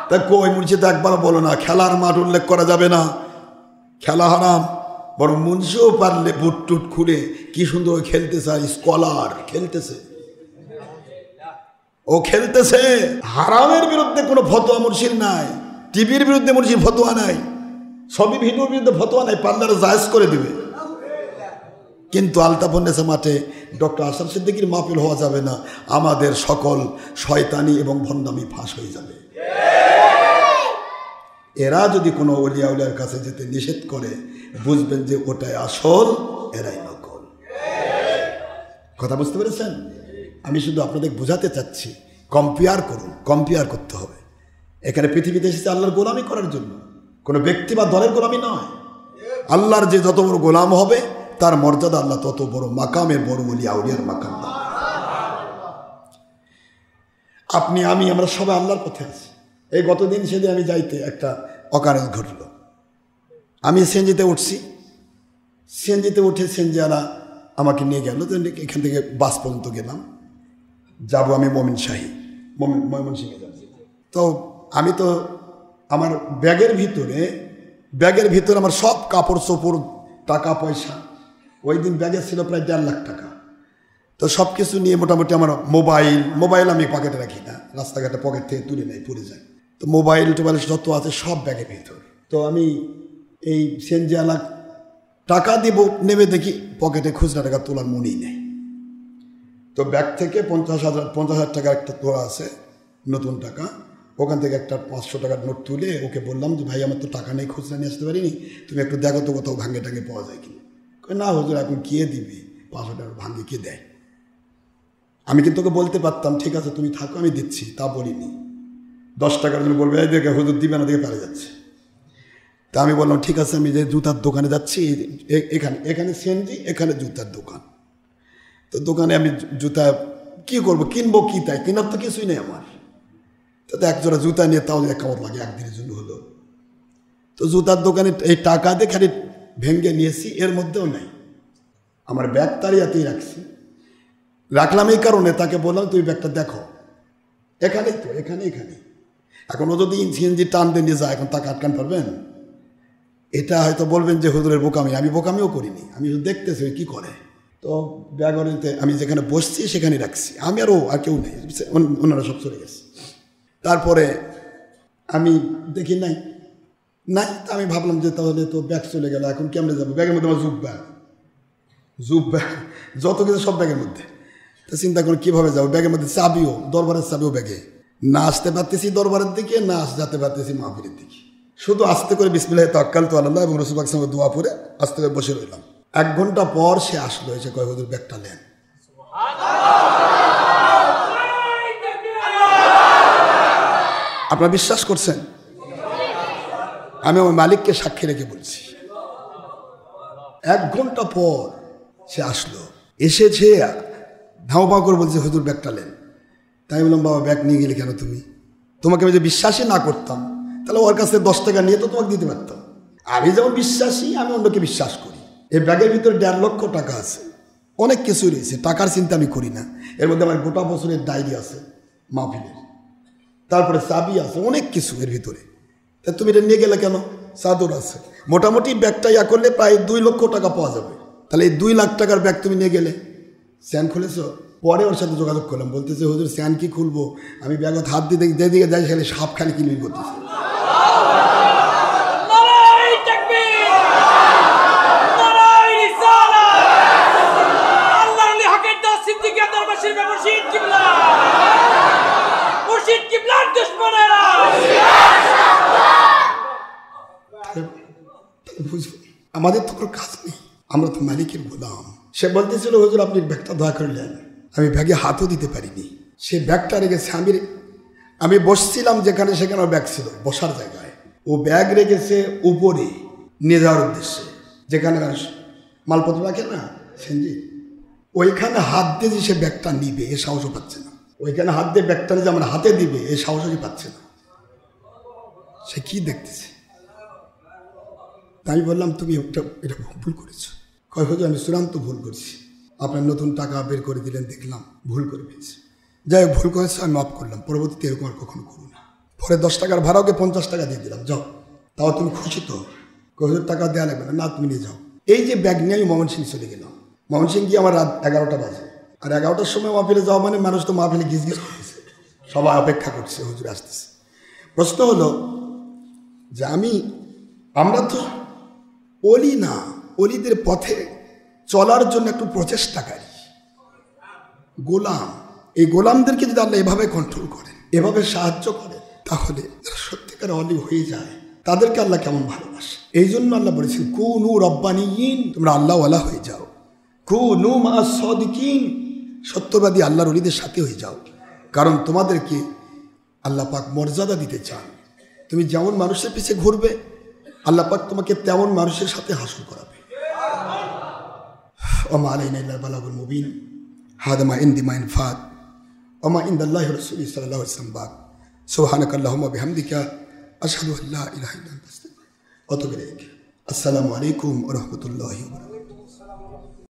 Speaker 1: তা কই মুন্সিতে একবার বলো না খেলার মাঠ উল্লেখ করা যাবে না, খেলা হারাম। বরং মুন্সিও পারলে বুট টুট খুলে কি সুন্দর খেলতেছে, আর স্কলার খেলতেছে, ও খেলতেছে। হারামের বিরুদ্ধে কোনো ফতোয়া মুন্সির নাই, টিভির বিরুদ্ধে মুন্সির ফতোয়া নাই, ছবি ভিডিওর বিরুদ্ধে ফতোয়া নাই, পার্লারে জায়েজ করে দিবে। কিন্তু আলতাফুন্নেসা মাঠে ডক্টর আশরাফ সিদ্দিকীর মাহফিল হওয়া যাবে না, আমাদের সকল শয়তানি এবং ভণ্ডামি ফাঁস হয়ে যাবে। এরা যদি কোনো ওলিয়া উলিয়ার কাছে যেতে নিষেধ করে, বুঝবেন যে ওটাই আসল, এরাই নকল। কথা বুঝতে পেরেছেন? আমি শুধু আপনাদের বোঝাতে চাচ্ছি, কম্পেয়ার করুন, কম্পেয়ার করতে হবে। এখানে পৃথিবীতে এসেছে আল্লাহর গোলামি করার জন্য, কোনো ব্যক্তি বা দলের গোলামি নয়। আল্লাহর যে যত বড় গোলাম হবে তার মর্যাদা আল্লাহ তত বড় মাকামের, বড় ওলিয়া উলিয়ার মাকাম। আপনি আমি আমরা সবাই আল্লাহর পথে আছি। এই গতদিন সেদিন আমি যাইতে একটা অকারেন্স ঘটল। আমি সিএনজিতে উঠছি, সিএনজিতে উঠে সিএনজিওয়ালা আমাকে নিয়ে গেল। এখান থেকে বাস পর্যন্ত গেলাম, যাবো আমি ময়মনসিংহে যাব। তো আমি তো আমার ব্যাগের ভিতরে আমার সব কাপড় চোপড়, টাকা পয়সা, ওই দিন ব্যাগে ছিল প্রায় 1.5 লাখ টাকা। তো সব কিছু নিয়ে মোটামুটি আমার মোবাইল আমি পকেটে রাখি না, রাস্তাঘাটে পকেট থেকে তুলে নেই, পড়ে যায়। তো মোবাইল যত আছে সব ব্যাগের ভিতর। তো আমি এই সিএনজিওয়ালা টাকা দিব নেমে দেখি পকেটে খুচরা টাকা তোলার মনেই নেই। তো ব্যাগ থেকে 50,000 টাকার একটা তোলা আছে, নতুন টাকা। ওখান থেকে একটা 500 টাকার নোট তুলে ওকে বললাম যে ভাই আমার তো টাকা নেই, খুচরা নিয়ে আসতে পারিনি, তুমি একটু দেখো তো কোথাও ভাঙ্গে টাঙ্গে পাওয়া যায় কিনা। না হুজুর এখন কে দিবি, 500 টাকার ভাঙ্গে কে দেয়। আমি কিন্তু ওকে বলতে পারতাম ঠিক আছে তুমি থাকো আমি দিচ্ছি, তা বলিনি। 10 টাকার জন্য বলবে এই দেখে হুজুর দিবে না, দেখে পারে যাচ্ছে। তা আমি বললাম ঠিক আছে আমি যে জুতার দোকানে যাচ্ছি, এখানে সিএনজি, এখানে জুতার দোকান। তো দোকানে আমি জুতা কি করবো, কিনবো কি, তাই কেনার তো কিছুই নেই আমার। তাতে একজোড়া জুতা নিয়ে তাও এক কামড় লাগে, একদিনের জন্য হলো। তো জুতার দোকানে এই টাকা দিয়ে খালি ভেঙে নিয়েছি, এর মধ্যেও নেই। আমার ব্যাগ তাড়িয়াতেই রাখলাম এই কারণে, তাকে বললাম তুই ব্যাগটা দেখো, এখানেই তো, এখানে। এখন ও যদি সিএনজি টান দিয়ে নিয়ে যায়, এখন তাকে আটকান পারবেন? এটা হয়তো বলবেন যে হুজুরের বোকামি, আমি বোকামিও করিনি, আমি দেখতেছি ওই কী করে। তো ব্যাগরিতে আমি যেখানে বসছি সেখানে রাখছি, আমি আর কেউ নেই, ওনারা সব চলে গেছে। তারপরে আমি দেখি নাই। তা আমি ভাবলাম যে তাহলে তো ব্যাগ চলে গেল, এখন কেমনে যাবো? ব্যাগের মধ্যে আমার জুব ব্যাগ যত কিছু সব ব্যাগের মধ্যে। তো চিন্তা করি কীভাবে যাবো, ব্যাগের মধ্যে চাবিও, দরবারের চাবিও ব্যাগে। না আসতে পারতেছি দরবারের দিকে, না যেতে পারতেছি মাহফিলের দিকে। শুধু আস্তে করে বিসমিল্লাহি তাওয়াক্কালতু আলাল্লাহ এবং রাসূল পাক সাল্লাল্লাহু আলাইহি ওয়াসাল্লাম দোয়া পড়ে আস্তে করে বসে রইলাম। 1 ঘন্টা পর সে আসলো, এসে কয় হুজুর ব্যাগটা নেন। আপনারা বিশ্বাস করছেন? আমি ওই মালিককে সাক্ষী রেখে বলছি। 1 ঘন্টা পর সে আসলো, এসেছে ধাওয়া করে বলছে হুজুর ব্যাগটা নেন। তাই বললাম বাবা ব্যাগ নিয়ে গেলে কেন তুমি? তোমাকে আমি যে বিশ্বাসই না করতাম তাহলে ওর কাছে 10 টাকা নিয়ে তো তোমাকে দিতে পারতাম। আমি যেমন বিশ্বাসী, আমি অন্যকে বিশ্বাস করি। এই ব্যাগের ভিতরে 1.5 লক্ষ টাকা আছে, অনেক কিছু রয়েছে, টাকার চিন্তা আমি করি না। এর মধ্যে আমার গোটা বছরের ডায়েরি আছে মাহফিলের, তারপরে চাবি আছে, অনেক কিছু এর ভিতরে। তা তুমি এটা নিয়ে গেলে কেন? চাদর আছে, মোটামুটি ব্যাগটা করলে প্রায় 2 লক্ষ টাকা পাওয়া যাবে। তাহলে এই 2 লাখ টাকার ব্যাগ তুমি নিয়ে গেলে, স্যান খুলেছো? পরে ওর সাথে যোগাযোগ করলাম, বলতেছে হুজুর স্যান কি খুলবো, আমি ব্যাগত হাত দিকে যাই সেখানে সাপ খালি কিনবিন করতেছে। আমাদের তো কোনো কাজ নেই, আমরা তো মালিকের গোলাম। সে বলতেছিল হুজুর আপনি ব্যাগটা দয়া করে নেন। আমি ব্যাগে হাতও দিতে পারিনি, সে ব্যাগটা রেখেছে। আমি বসছিলাম যেখানে, সেখানে ব্যাগ ছিল বসার জায়গায়, ও ব্যাগ রেখেছে উপরে নিয়ে যাওয়ার উদ্দেশ্যে, যেখানে মালপত্র রাখে না সেনজি, ওইখানে হাত দিয়ে যে সে ব্যাগটা নিবে এ সাহসও পাচ্ছে না। ওইখানে হাত দিয়ে ব্যাগটা যে আমার হাতে দিবে এ সাহসই পাচ্ছে না। সে কি দেখতেছে? তাই বললাম তুমি এটা ভুল করেছো। কয় হুজুর আমি চূড়ান্ত ভুল করছি, আপনার নতুন টাকা বের করে দিলেন, দেখলাম ভুল করে ফেলছি। যাই হোক ভুল করেছে, আমি মাফ করলাম, পরবর্তীতে এরকম আর কখনো করো না। পরে 10 টাকার ভাড়া ওকে 50 টাকা দিয়ে দিলাম, যাও। তাও তুমি খুশি তো? হুজুর টাকা দেওয়া লাগবে না, তুমি নিয়ে যাও। এই যে ব্যাগ নিয়ে আমি ময়মনসিংহ চলে গেলাম। ময়মনসিংহ গিয়ে আমার রাত 11টা বাজে। আর 11টার সময় মাহফিলে যাওয়া মানে মানুষ তো মাহফিলে গিজ করতেছে, সবাই অপেক্ষা করছে হুজুর আসতেছে। প্রশ্ন হলো যে আমরা তো অলি না, অলিদের পথে চলার জন্য একটু প্রচেষ্টাকারী গোলাম। এই গোলামদেরকে যদি আল্লাহ এভাবে কন্ট্রোল করেন, এভাবে সাহায্য করেন, তাহলে যারা সত্যিকার অলি হয়ে যায় তাদেরকে আল্লাহ কেমন ভালোবাসে। এই জন্য আল্লাহ বলেছেন কুনু রব্বানিয়িন, তোমরা আল্লাহওয়ালা হয়ে যাও। কুনু মা'আস সাদিকিন, সত্যবাদী আল্লাহর অলিদের সাথে হয়ে যাও, কারণ তোমাদেরকে আল্লাহ পাক মর্যাদা দিতে চান। তুমি যেমন মানুষের পিছে ঘুরবে আল্লাহ পাক তোমাকে তেমন মানুষের সাথে হাসিল করাবে। ওমা আলাইনা ইল্লাল বালাগুল মুবিন। হাদা মা ইনদি মা ইনফাদ ওমা ইনদাল্লাহি ওয়া রাসূলিহি সাল্লাল্লাহু আলাইহি ওয়াসাল্লাম। সুবহানাকা আল্লাহুম্মা বিহামদিকা আশহাদু আল্লা ইলাহা ইল্লা আনতা আস্তাগফিরুকা ওয়া আতুবু ইলাইক। আসসালামু আলাইকুম ওয়া রাহমাতুল্লাহি ওয়া বারাকাতুহু।